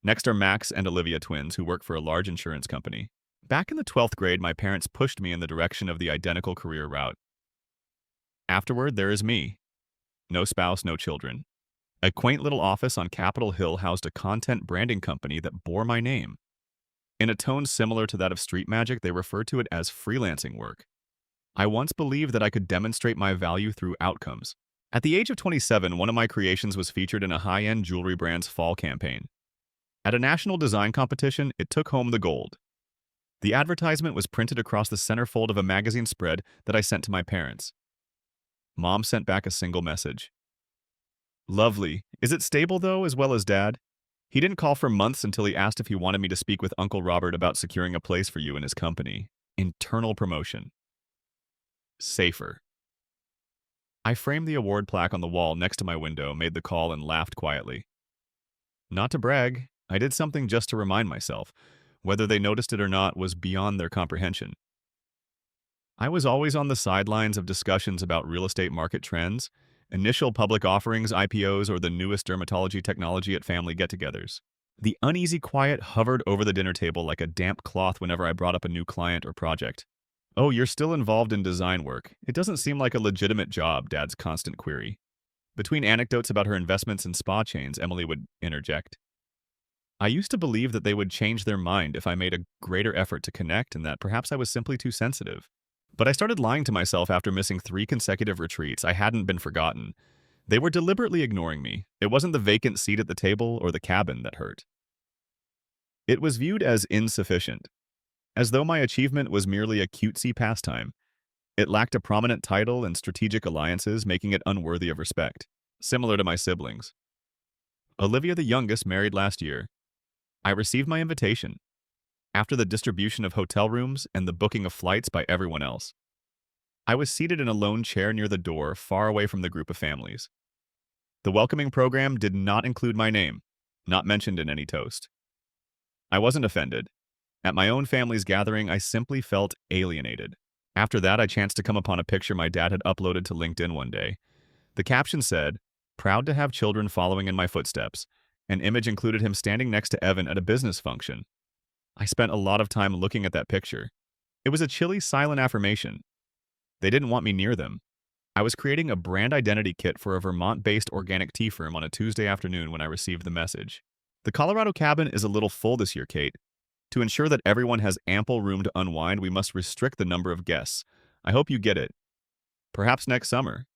A: Next are Max and Olivia, twins, who work for a large insurance company. Back in the 12th grade, my parents pushed me in the direction of the identical career route. Afterward, there is me. No spouse, no children. A quaint little office on Capitol Hill housed a content branding company that bore my name. In a tone similar to that of street magic, they referred to it as freelancing work. I once believed that I could demonstrate my value through outcomes. At the age of 27, one of my creations was featured in a high-end jewelry brand's fall campaign. At a national design competition, it took home the gold. The advertisement was printed across the centerfold of a magazine spread that I sent to my parents. Mom sent back a single message. "Lovely. Is it stable, though, as well as Dad? He didn't call for months until he asked if he wanted me to speak with Uncle Robert about securing a place for you in his company. Internal promotion. Safer." I framed the award plaque on the wall next to my window, made the call, and laughed quietly. Not to brag, I did something just to remind myself. Whether they noticed it or not was beyond their comprehension. I was always on the sidelines of discussions about real estate market trends, initial public offerings, IPOs, or the newest dermatology technology at family get-togethers. The uneasy quiet hovered over the dinner table like a damp cloth whenever I brought up a new client or project. "Oh, you're still involved in design work. It doesn't seem like a legitimate job," Dad's constant query. Between anecdotes about her investments in spa chains, Emily would interject. I used to believe that they would change their mind if I made a greater effort to connect, and that perhaps I was simply too sensitive. But I started lying to myself after missing 3 consecutive retreats. I hadn't been forgotten. They were deliberately ignoring me. It wasn't the vacant seat at the table or the cabin that hurt. It was viewed as insufficient, as though my achievement was merely a cutesy pastime. It lacked a prominent title and strategic alliances, making it unworthy of respect, similar to my siblings. Olivia, the youngest, married last year. I received my invitation after the distribution of hotel rooms and the booking of flights by everyone else. I was seated in a lone chair near the door, far away from the group of families. The welcoming program did not include my name, not mentioned in any toast. I wasn't offended. At my own family's gathering, I simply felt alienated. After that, I chanced to come upon a picture my dad had uploaded to LinkedIn one day. The caption said, "Proud to have children following in my footsteps." An image included him standing next to Evan at a business function. I spent a lot of time looking at that picture. It was a chilly, silent affirmation. They didn't want me near them. I was creating a brand identity kit for a Vermont-based organic tea firm on a Tuesday afternoon when I received the message. The Colorado cabin is a little full this year, Kate. To ensure that everyone has ample room to unwind, we must restrict the number of guests. I hope you get it. Perhaps next summer.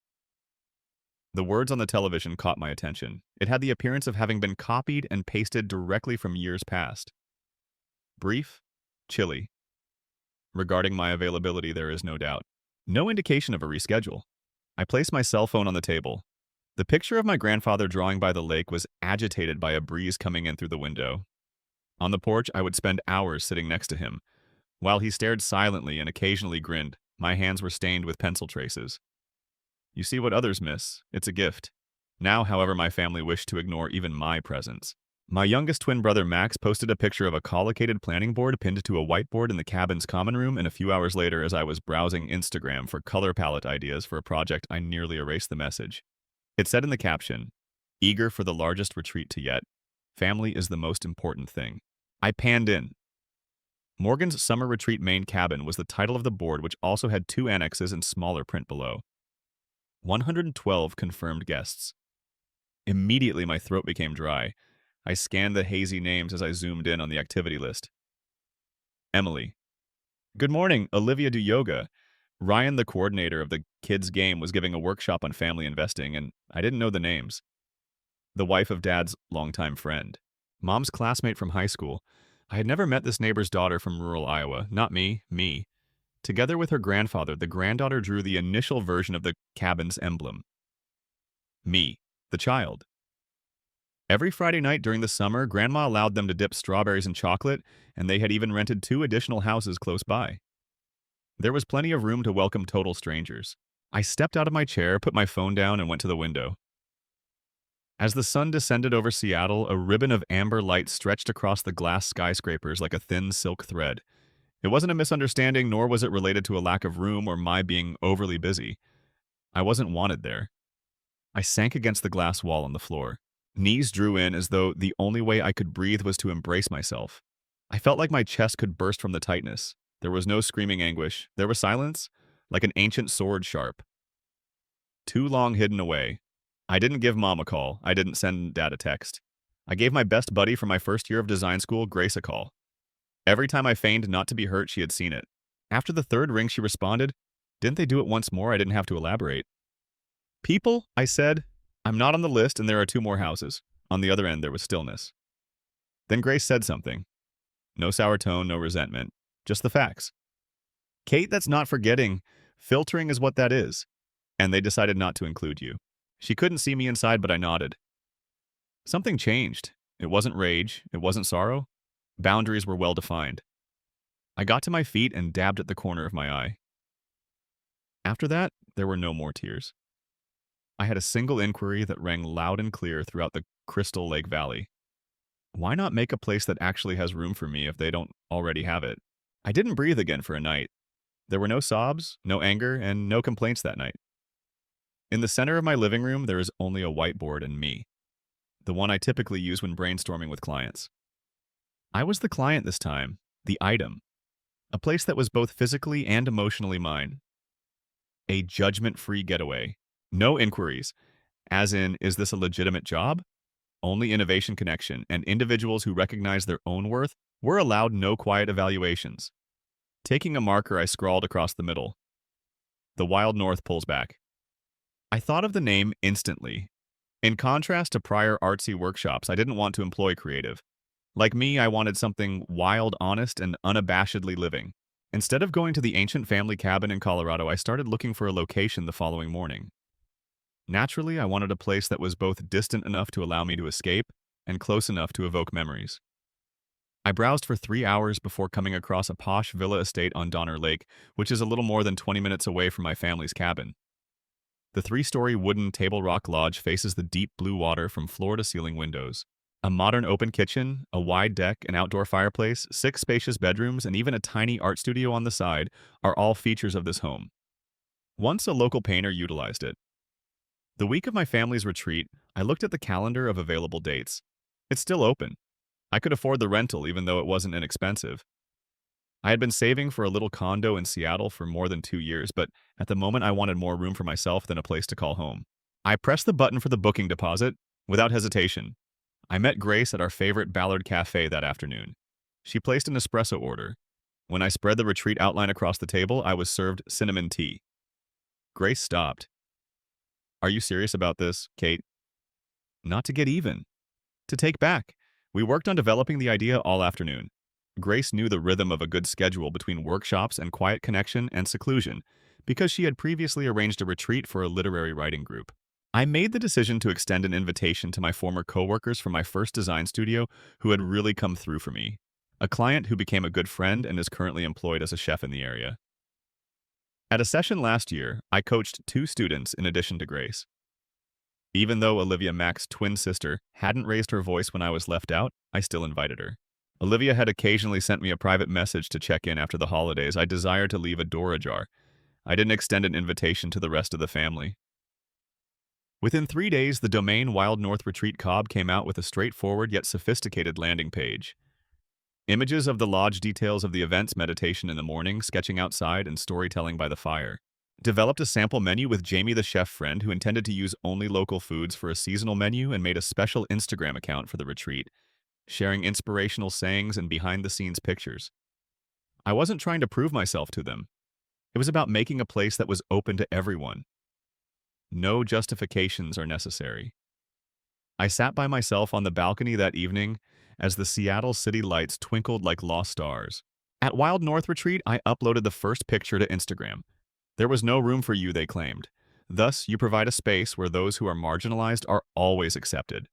A: The words on the television caught my attention. It had the appearance of having been copied and pasted directly from years past. Brief, chilly. Regarding my availability, there is no doubt. No indication of a reschedule. I placed my cell phone on the table. The picture of my grandfather drawing by the lake was agitated by a breeze coming in through the window. On the porch, I would spend hours sitting next to him. While he stared silently and occasionally grinned, my hands were stained with pencil traces. You see what others miss. It's a gift. Now, however, my family wished to ignore even my presence. My youngest twin brother Max posted a picture of a collocated planning board pinned to a whiteboard in the cabin's common room, and a few hours later, as I was browsing Instagram for color palette ideas for a project, I nearly erased the message. It said in the caption, "Eager for the largest retreat to yet. Family is the most important thing." I panned in. Morgan's Summer Retreat Main Cabin was the title of the board, which also had 2 annexes in smaller print below. 112 confirmed guests. Immediately, my throat became dry. I scanned the hazy names as I zoomed in on the activity list. Emily. Good morning, Olivia do yoga. Ryan, the coordinator of the kids' game, was giving a workshop on family investing, and I didn't know the names. The wife of Dad's longtime friend. Mom's classmate from high school. I had never met this neighbor's daughter from rural Iowa. Not me. Together with her grandfather, the granddaughter drew the initial version of the cabin's emblem. Me, the child. Every Friday night during the summer, Grandma allowed them to dip strawberries in chocolate, and they had even rented 2 additional houses close by. There was plenty of room to welcome total strangers. I stepped out of my chair, put my phone down, and went to the window. As the sun descended over Seattle, a ribbon of amber light stretched across the glass skyscrapers like a thin silk thread. It wasn't a misunderstanding, nor was it related to a lack of room or my being overly busy. I wasn't wanted there. I sank against the glass wall on the floor. Knees drew in as though the only way I could breathe was to embrace myself. I felt like my chest could burst from the tightness. There was no screaming anguish. There was silence, like an ancient sword sharp. Too long hidden away. I didn't give Mom a call. I didn't send Dad a text. I gave my best buddy from my first year of design school, Grace, a call. Every time I feigned not to be hurt, she had seen it. After the 3rd ring, she responded, "Didn't they do it once more?" I didn't have to elaborate. "People," I said, "I'm not on the list and there are 2 more houses." On the other end, there was stillness. Then Grace said something. No sour tone, no resentment. Just the facts. "Kate, that's not forgetting. Filtering is what that is. And they decided not to include you." She couldn't see me inside, but I nodded. Something changed. It wasn't rage. It wasn't sorrow. Boundaries were well defined. I got to my feet and dabbed at the corner of my eye. After that, there were no more tears. I had a single inquiry that rang loud and clear throughout the Crystal Lake Valley. Why not make a place that actually has room for me if they don't already have it? I didn't breathe again for a night. There were no sobs, no anger, and no complaints that night. In the center of my living room, there is only a whiteboard and me, the one I typically use when brainstorming with clients. I was the client this time, the item, a place that was both physically and emotionally mine. A judgment-free getaway. No inquiries, as in, is this a legitimate job? Only innovation connection, and individuals who recognize their own worth were allowed no quiet evaluations. Taking a marker, I scrawled across the middle. The Wild North pulls back. I thought of the name instantly. In contrast to prior artsy workshops, I didn't want to employ creative. Like me, I wanted something wild, honest, and unabashedly living. Instead of going to the ancient family cabin in Colorado, I started looking for a location the following morning. Naturally, I wanted a place that was both distant enough to allow me to escape and close enough to evoke memories. I browsed for 3 hours before coming across a posh villa estate on Donner Lake, which is a little more than 20 minutes away from my family's cabin. The three-story wooden Table Rock Lodge faces the deep blue water from floor-to-ceiling windows. A modern open kitchen, a wide deck, an outdoor fireplace, 6 spacious bedrooms, and even a tiny art studio on the side are all features of this home. Once a local painter utilized it. The week of my family's retreat, I looked at the calendar of available dates. It's still open. I could afford the rental even though it wasn't inexpensive. I had been saving for a little condo in Seattle for more than 2 years, but at the moment I wanted more room for myself than a place to call home. I pressed the button for the booking deposit without hesitation. I met Grace at our favorite Ballard Cafe that afternoon. She placed an espresso order. When I spread the retreat outline across the table, I was served cinnamon tea. Grace stopped. "Are you serious about this, Kate?" "Not to get even. To take back." We worked on developing the idea all afternoon. Grace knew the rhythm of a good schedule between workshops and quiet connection and seclusion, because she had previously arranged a retreat for a literary writing group. I made the decision to extend an invitation to my former coworkers from my first design studio who had really come through for me. A client who became a good friend and is currently employed as a chef in the area. At a session last year, I coached 2 students in addition to Grace. Even though Olivia Mack's twin sister hadn't raised her voice when I was left out, I still invited her. Olivia had occasionally sent me a private message to check in after the holidays. I desired to leave a door ajar. I didn't extend an invitation to the rest of the family. Within 3 days, the domain Wild North Retreat Cobb came out with a straightforward yet sophisticated landing page. Images of the lodge, details of the events, meditation in the morning, sketching outside, and storytelling by the fire. Developed a sample menu with Jamie the chef friend who intended to use only local foods for a seasonal menu, and made a special Instagram account for the retreat, sharing inspirational sayings and behind-the-scenes pictures. I wasn't trying to prove myself to them. It was about making a place that was open to everyone. No justifications are necessary. I sat by myself on the balcony that evening as the Seattle city lights twinkled like lost stars. At Wild North Retreat, I uploaded the first picture to Instagram. There was no room for you, they claimed. Thus, you provide a space where those who are marginalized are always accepted.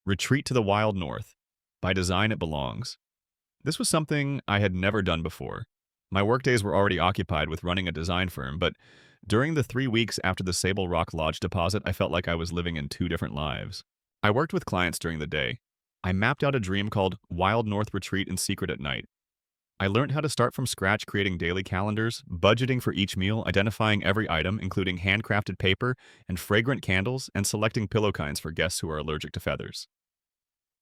A: Retreat to the Wild North. By design, it belongs. This was something I had never done before. My workdays were already occupied with running a design firm, but during the 3 weeks after the Sable Rock Lodge deposit, I felt like I was living in 2 different lives. I worked with clients during the day. I mapped out a dream called Wild North Retreat in secret at night. I learned how to start from scratch, creating daily calendars, budgeting for each meal, identifying every item, including handcrafted paper and fragrant candles, and selecting pillow kinds for guests who are allergic to feathers.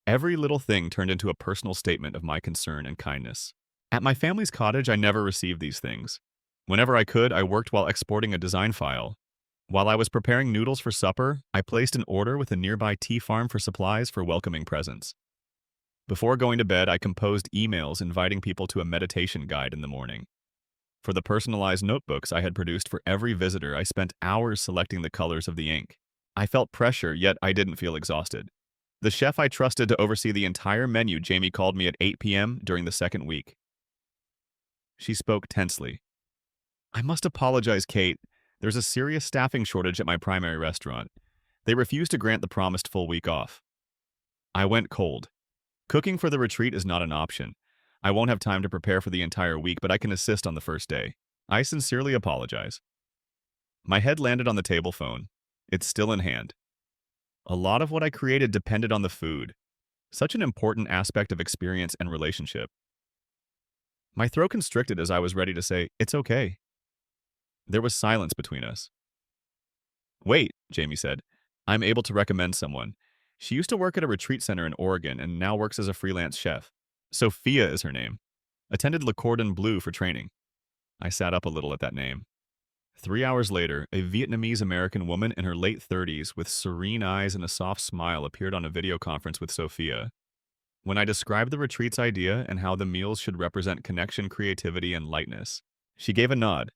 A: Every little thing turned into a personal statement of my concern and kindness. At my family's cottage, I never received these things. Whenever I could, I worked while exporting a design file. While I was preparing noodles for supper, I placed an order with a nearby tea farm for supplies for welcoming presents. Before going to bed, I composed emails inviting people to a meditation guide in the morning. For the personalized notebooks I had produced for every visitor, I spent hours selecting the colors of the ink. I felt pressure, yet I didn't feel exhausted. The chef I trusted to oversee the entire menu, Jamie, called me at 8 p.m. during the second week. She spoke tensely. "I must apologize, Kate. There's a serious staffing shortage at my primary restaurant. They refused to grant the promised full week off." I went cold. Cooking for the retreat is not an option. I won't have time to prepare for the entire week, but I can assist on the first day. I sincerely apologize. My head landed on the table phone. It's still in hand. A lot of what I created depended on the food. Such an important aspect of experience and relationship. My throat constricted as I was ready to say, "It's okay." There was silence between us. "Wait," Jamie said. "I'm able to recommend someone. She used to work at a retreat center in Oregon and now works as a freelance chef. Sophia is her name. Attended Le Cordon Bleu for training." I sat up a little at that name. 3 hours later, a Vietnamese-American woman in her late 30s with serene eyes and a soft smile appeared on a video conference with Sophia. When I described the retreat's idea and how the meals should represent connection, creativity, and lightness, she gave a nod.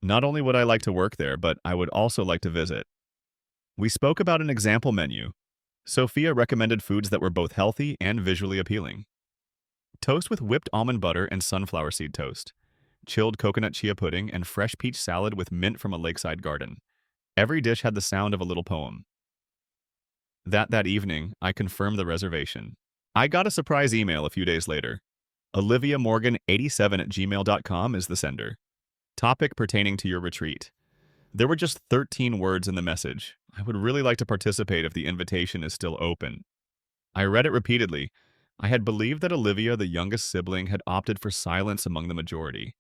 A: Not only would I like to work there, but I would also like to visit. We spoke about an example menu. Sophia recommended foods that were both healthy and visually appealing. Toast with whipped almond butter and sunflower seed toast, chilled coconut chia pudding, and fresh peach salad with mint from a lakeside garden. Every dish had the sound of a little poem. That evening, I confirmed the reservation. I got a surprise email a few days later. OliviaMorgan87@gmail.com is the sender. Topic pertaining to your retreat. There were just 13 words in the message. I would really like to participate if the invitation is still open. I read it repeatedly. I had believed that Olivia, the youngest sibling, had opted for silence among the majority.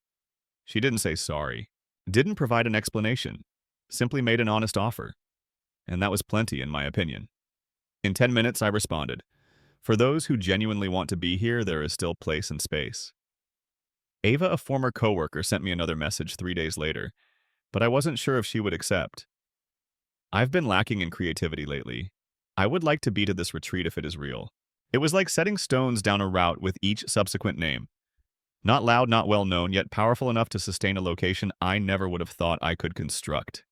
A: She didn't say sorry, didn't provide an explanation, simply made an honest offer. And that was plenty, in my opinion. In 10 minutes, I responded. For those who genuinely want to be here, there is still place and space. Ava, a former coworker, sent me another message 3 days later, but I wasn't sure if she would accept. I've been lacking in creativity lately. I would like to be to this retreat if it is real. It was like setting stones down a route with each subsequent name. Not loud, not well known, yet powerful enough to sustain a location I never would have thought I could construct.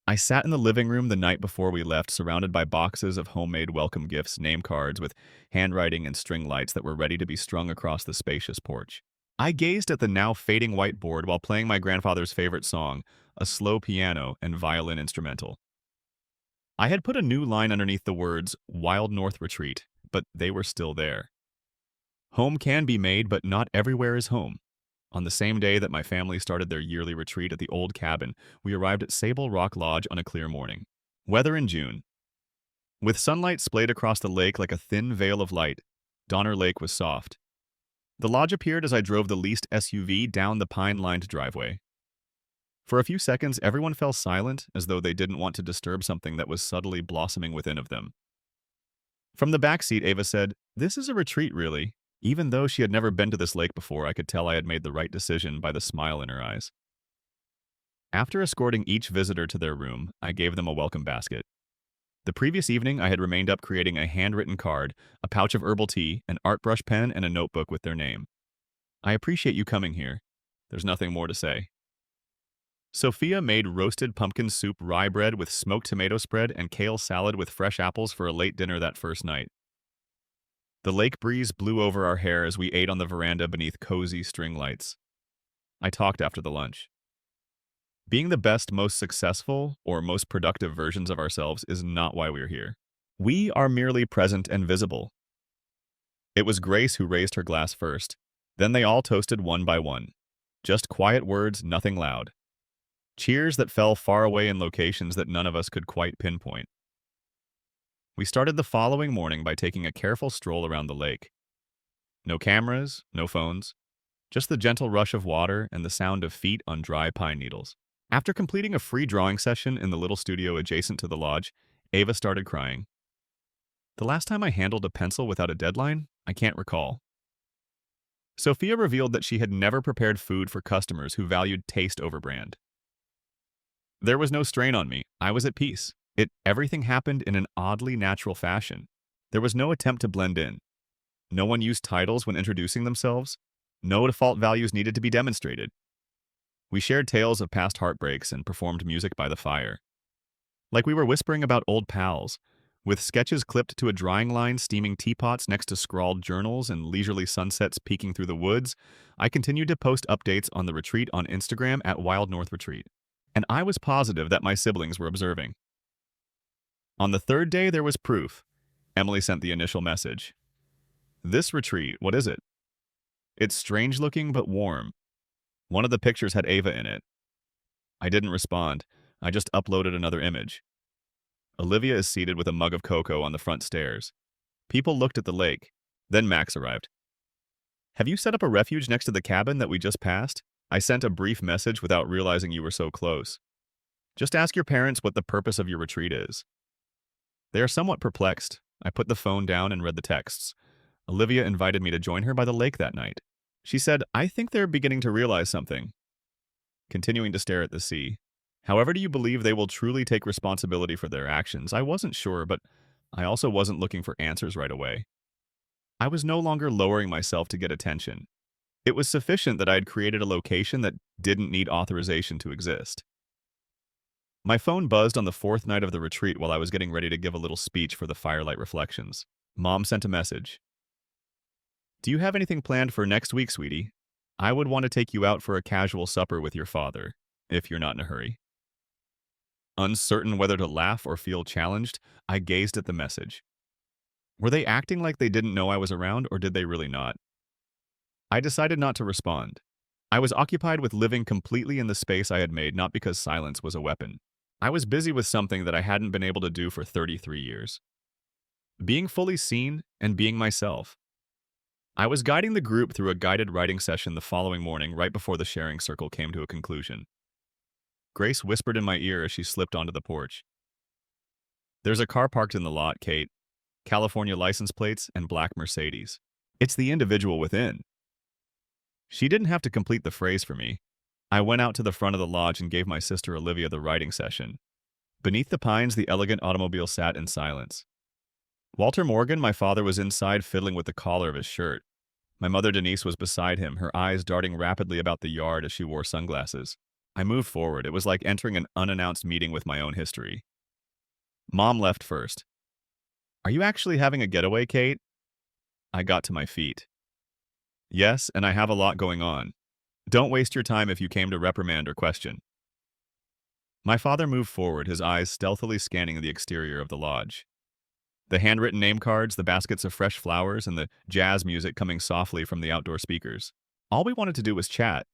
A: I sat in the living room the night before we left, surrounded by boxes of homemade welcome gifts, name cards with handwriting and string lights that were ready to be strung across the spacious porch. I gazed at the now fading whiteboard while playing my grandfather's favorite song, a slow piano and violin instrumental. I had put a new line underneath the words, Wild North Retreat, but they were still there. Home can be made, but not everywhere is home. On the same day that my family started their yearly retreat at the old cabin, we arrived at Sable Rock Lodge on a clear morning. Weather in June. With sunlight splayed across the lake like a thin veil of light, Donner Lake was soft. The lodge appeared as I drove the leased SUV down the pine-lined driveway. For a few seconds, everyone fell silent, as though they didn't want to disturb something that was subtly blossoming within of them. From the back seat, Ava said, "This is a retreat, really." Even though she had never been to this lake before, I could tell I had made the right decision by the smile in her eyes. After escorting each visitor to their room, I gave them a welcome basket. The previous evening, I had remained up creating a handwritten card, a pouch of herbal tea, an art brush pen, and a notebook with their name. I appreciate you coming here. There's nothing more to say. Sophia made roasted pumpkin soup rye bread with smoked tomato spread and kale salad with fresh apples for a late dinner that first night. The lake breeze blew over our hair as we ate on the veranda beneath cozy string lights. I talked after the lunch. Being the best, most successful, or most productive versions of ourselves is not why we're here. We are merely present and visible. It was Grace who raised her glass first. Then they all toasted one by one. Just quiet words, nothing loud. Cheers that fell far away in locations that none of us could quite pinpoint. We started the following morning by taking a careful stroll around the lake. No cameras, no phones, just the gentle rush of water and the sound of feet on dry pine needles. After completing a free drawing session in the little studio adjacent to the lodge, Ava started crying. The last time I handled a pencil without a deadline, I can't recall. Sophia revealed that she had never prepared food for customers who valued taste over brand. There was no strain on me. I was at peace. Everything happened in an oddly natural fashion. There was no attempt to blend in. No one used titles when introducing themselves. No default values needed to be demonstrated. We shared tales of past heartbreaks and performed music by the fire. Like we were whispering about old pals, with sketches clipped to a drying line, steaming teapots next to scrawled journals, and leisurely sunsets peeking through the woods, I continued to post updates on the retreat on Instagram at Wild North Retreat. And I was positive that my siblings were observing. On the third day, there was proof. Emily sent the initial message. This retreat, what is it? It's strange looking but warm. One of the pictures had Ava in it. I didn't respond. I just uploaded another image. Olivia is seated with a mug of cocoa on the front stairs. People looked at the lake. Then Max arrived. Have you set up a refuge next to the cabin that we just passed? I sent a brief message without realizing you were so close. Just ask your parents what the purpose of your retreat is. They are somewhat perplexed. I put the phone down and read the texts. Olivia invited me to join her by the lake that night. She said, I think they're beginning to realize something. Continuing to stare at the sea. However, do you believe they will truly take responsibility for their actions? I wasn't sure, but I also wasn't looking for answers right away. I was no longer lowering myself to get attention. It was sufficient that I had created a location that didn't need authorization to exist. My phone buzzed on the fourth night of the retreat while I was getting ready to give a little speech for the Firelight Reflections. Mom sent a message. Do you have anything planned for next week, sweetie? I would want to take you out for a casual supper with your father, if you're not in a hurry. Uncertain whether to laugh or feel challenged, I gazed at the message. Were they acting like they didn't know I was around, or did they really not? I decided not to respond. I was occupied with living completely in the space I had made, not because silence was a weapon. I was busy with something that I hadn't been able to do for 33 years. Being fully seen and being myself. I was guiding the group through a guided writing session the following morning right before the sharing circle came to a conclusion. Grace whispered in my ear as she slipped onto the porch. There's a car parked in the lot, Kate. California license plates and black Mercedes. It's the individual within. She didn't have to complete the phrase for me. I went out to the front of the lodge and gave my sister Olivia the writing session. Beneath the pines, the elegant automobile sat in silence. Walter Morgan, my father, was inside fiddling with the collar of his shirt. My mother Denise was beside him, her eyes darting rapidly about the yard as she wore sunglasses. I moved forward. It was like entering an unannounced meeting with my own history. Mom left first. Are you actually having a getaway, Kate? I got to my feet. Yes, and I have a lot going on. Don't waste your time if you came to reprimand or question. My father moved forward, his eyes stealthily scanning the exterior of the lodge. The handwritten name cards, the baskets of fresh flowers, and the jazz music coming softly from the outdoor speakers. All we wanted to do was chat.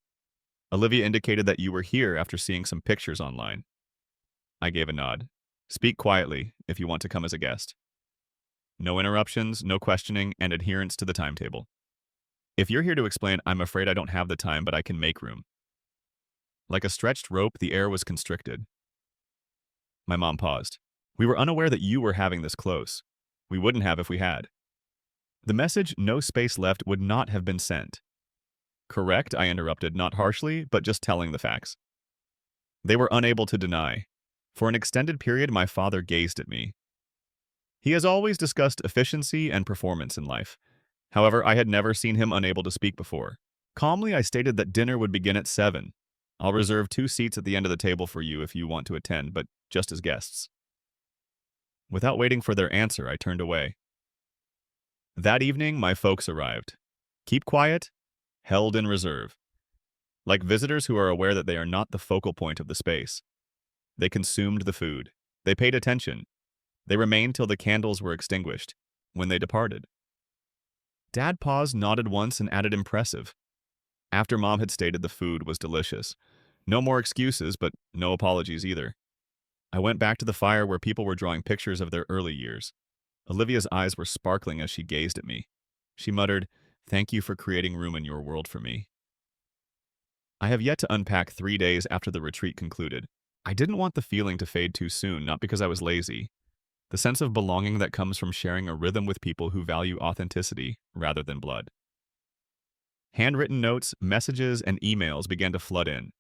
A: Olivia indicated that you were here after seeing some pictures online. I gave a nod. Speak quietly if you want to come as a guest. No interruptions, no questioning, and adherence to the timetable. If you're here to explain, I'm afraid I don't have the time, but I can make room. Like a stretched rope, the air was constricted. My mom paused. We were unaware that you were having this close. We wouldn't have if we had. The message, no space left, would not have been sent. Correct, I interrupted, not harshly, but just telling the facts. They were unable to deny. For an extended period, my father gazed at me. He has always discussed efficiency and performance in life. However, I had never seen him unable to speak before. Calmly, I stated that dinner would begin at 7. I'll reserve 2 seats at the end of the table for you if you want to attend, but just as guests. Without waiting for their answer, I turned away. That evening, my folks arrived. Keep quiet, held in reserve. Like visitors who are aware that they are not the focal point of the space. They consumed the food. They paid attention. They remained till the candles were extinguished. When they departed, Dad paused, nodded once, and added impressive. After Mom had stated the food was delicious. No more excuses, but no apologies either. I went back to the fire where people were drawing pictures of their early years. Olivia's eyes were sparkling as she gazed at me. She muttered, "Thank you for creating room in your world for me." I have yet to unpack 3 days after the retreat concluded. I didn't want the feeling to fade too soon, not because I was lazy. The sense of belonging that comes from sharing a rhythm with people who value authenticity rather than blood. Handwritten notes, messages, and emails began to flood in.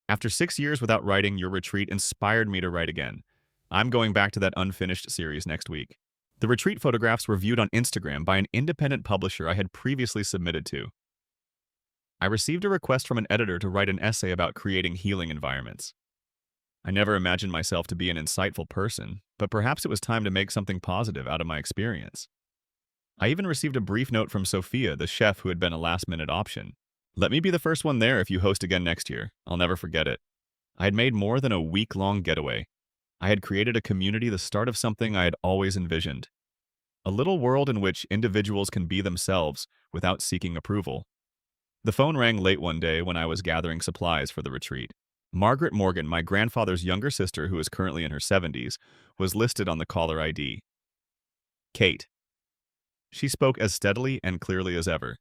A: After 6 years without writing, your retreat inspired me to write again. I'm going back to that unfinished series next week. The retreat photographs were viewed on Instagram by an independent publisher I had previously submitted to. I received a request from an editor to write an essay about creating healing environments. I never imagined myself to be an insightful person, but perhaps it was time to make something positive out of my experience. I even received a brief note from Sophia, the chef who had been a last-minute option. Let me be the first one there if you host again next year. I'll never forget it. I had made more than a week-long getaway. I had created a community, the start of something I had always envisioned. A little world in which individuals can be themselves without seeking approval. The phone rang late one day when I was gathering supplies for the retreat. Margaret Morgan, my grandfather's younger sister who is currently in her 70s, was listed on the caller ID. Kate. She spoke as steadily and clearly as ever.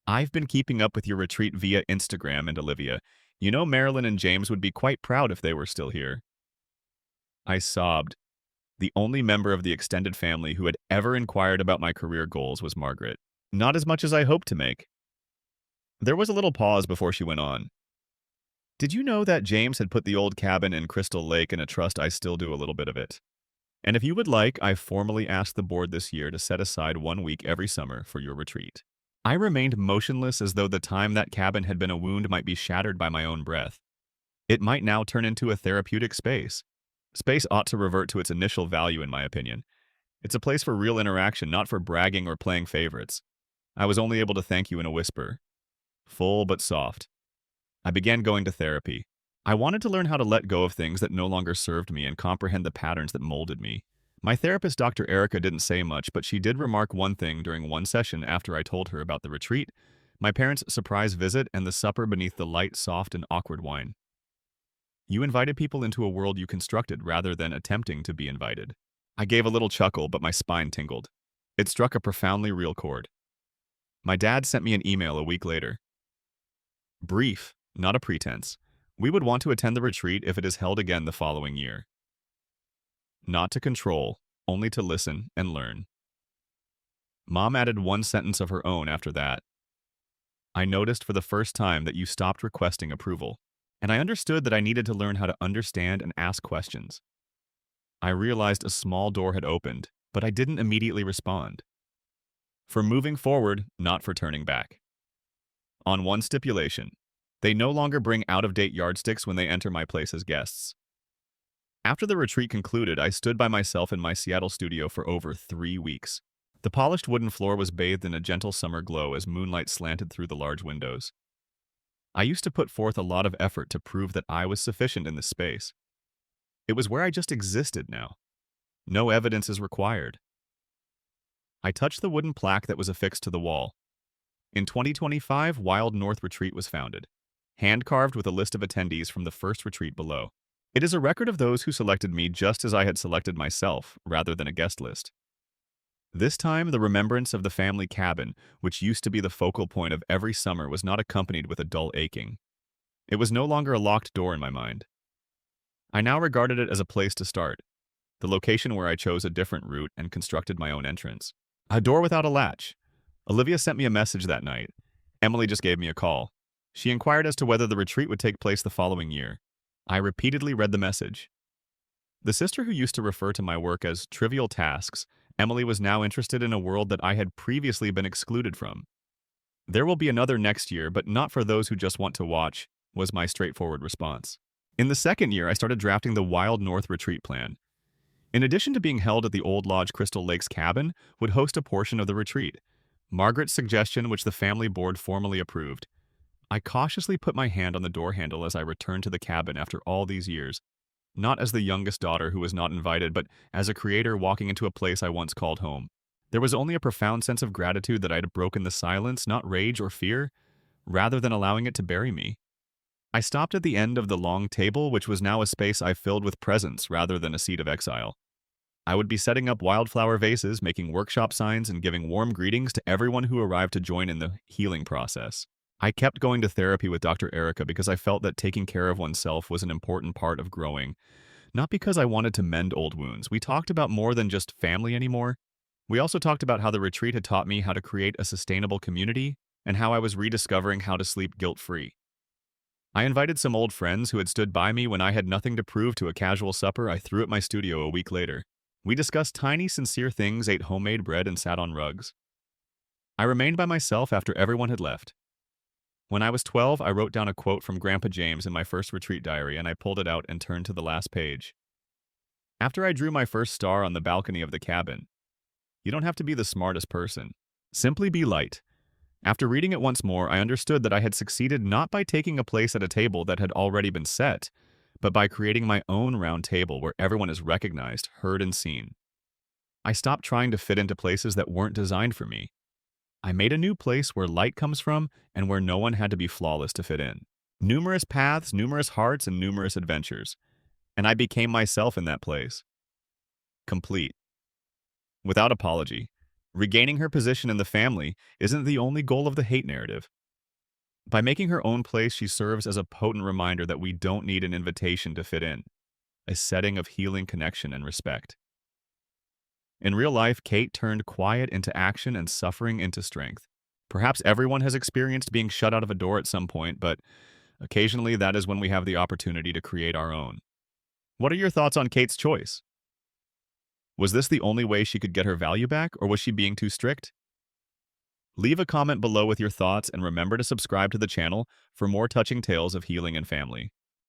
A: I've been keeping up with your retreat via Instagram, and Olivia, you know Marilyn and James would be quite proud if they were still here. I sobbed. The only member of the extended family who had ever inquired about my career goals was Margaret. Not as much as I hoped to make. There was a little pause before she went on. Did you know that James had put the old cabin in Crystal Lake in a trust? I still do a little bit of it. And if you would like, I formally asked the board this year to set aside 1 week every summer for your retreat. I remained motionless as though the time that cabin had been a wound might be shattered by my own breath. It might now turn into a therapeutic space. Space ought to revert to its initial value, in my opinion. It's a place for real interaction, not for bragging or playing favorites. I was only able to thank you in a whisper. Full but soft. I began going to therapy. I wanted to learn how to let go of things that no longer served me and comprehend the patterns that molded me. My therapist, Dr. Erica, didn't say much, but she did remark one thing during one session after I told her about the retreat, my parents' surprise visit, and the supper beneath the light, soft, and awkward wine. You invited people into a world you constructed rather than attempting to be invited. I gave a little chuckle, but my spine tingled. It struck a profoundly real chord. My dad sent me an email a week later. Brief, not a pretense. We would want to attend the retreat if it is held again the following year. Not to control, only to listen and learn. Mom added one sentence of her own after that. I noticed for the first time that you stopped requesting approval, and I understood that I needed to learn how to understand and ask questions. I realized a small door had opened, but I didn't immediately respond. For moving forward, not for turning back. On one stipulation, they no longer bring out-of-date yardsticks when they enter my place as guests. After the retreat concluded, I stood by myself in my Seattle studio for over 3 weeks. The polished wooden floor was bathed in a gentle summer glow as moonlight slanted through the large windows. I used to put forth a lot of effort to prove that I was sufficient in this space. It was where I just existed now. No evidence is required. I touched the wooden plaque that was affixed to the wall. In 2025, Wild North Retreat was founded, hand-carved with a list of attendees from the first retreat below. It is a record of those who selected me just as I had selected myself, rather than a guest list. This time, the remembrance of the family cabin, which used to be the focal point of every summer, was not accompanied with a dull aching. It was no longer a locked door in my mind. I now regarded it as a place to start, the location where I chose a different route and constructed my own entrance. A door without a latch. Olivia sent me a message that night. Emily just gave me a call. She inquired as to whether the retreat would take place the following year. I repeatedly read the message. The sister who used to refer to my work as trivial tasks, Emily was now interested in a world that I had previously been excluded from. There will be another next year, but not for those who just want to watch, was my straightforward response. In the second year, I started drafting the Wild North Retreat plan. In addition to being held at the Old Lodge Crystal Lakes cabin, would host a portion of the retreat. Margaret's suggestion, which the family board formally approved. I cautiously put my hand on the door handle as I returned to the cabin after all these years, not as the youngest daughter who was not invited, but as a creator walking into a place I once called home. There was only a profound sense of gratitude that I had broken the silence, not rage or fear, rather than allowing it to bury me. I stopped at the end of the long table, which was now a space I filled with presence rather than a seat of exile. I would be setting up wildflower vases, making workshop signs, and giving warm greetings to everyone who arrived to join in the healing process. I kept going to therapy with Dr. Erica because I felt that taking care of oneself was an important part of growing, not because I wanted to mend old wounds. We talked about more than just family anymore. We also talked about how the retreat had taught me how to create a sustainable community and how I was rediscovering how to sleep guilt-free. I invited some old friends who had stood by me when I had nothing to prove to a casual supper I threw at my studio a week later. We discussed tiny, sincere things, ate homemade bread, and sat on rugs. I remained by myself after everyone had left. When I was 12, I wrote down a quote from Grandpa James in my first retreat diary, and I pulled it out and turned to the last page. After I drew my first star on the balcony of the cabin, you don't have to be the smartest person. Simply be light. After reading it once more, I understood that I had succeeded not by taking a place at a table that had already been set, but by creating my own round table where everyone is recognized, heard, and seen. I stopped trying to fit into places that weren't designed for me. I made a new place where light comes from and where no one had to be flawless to fit in. Numerous paths, numerous hearts, and numerous adventures. And I became myself in that place. Complete. Without apology. Regaining her position in the family isn't the only goal of the hate narrative. By making her own place, she serves as a potent reminder that we don't need an invitation to fit in, a setting of healing connection and respect. In real life, Kate turned quiet into action and suffering into strength. Perhaps everyone has experienced being shut out of a door at some point, but occasionally that is when we have the opportunity to create our own. What are your thoughts on Kate's choice? Was this the only way she could get her value back, or was she being too strict? Leave a comment below with your thoughts and remember to subscribe to the channel for more touching tales of healing and family.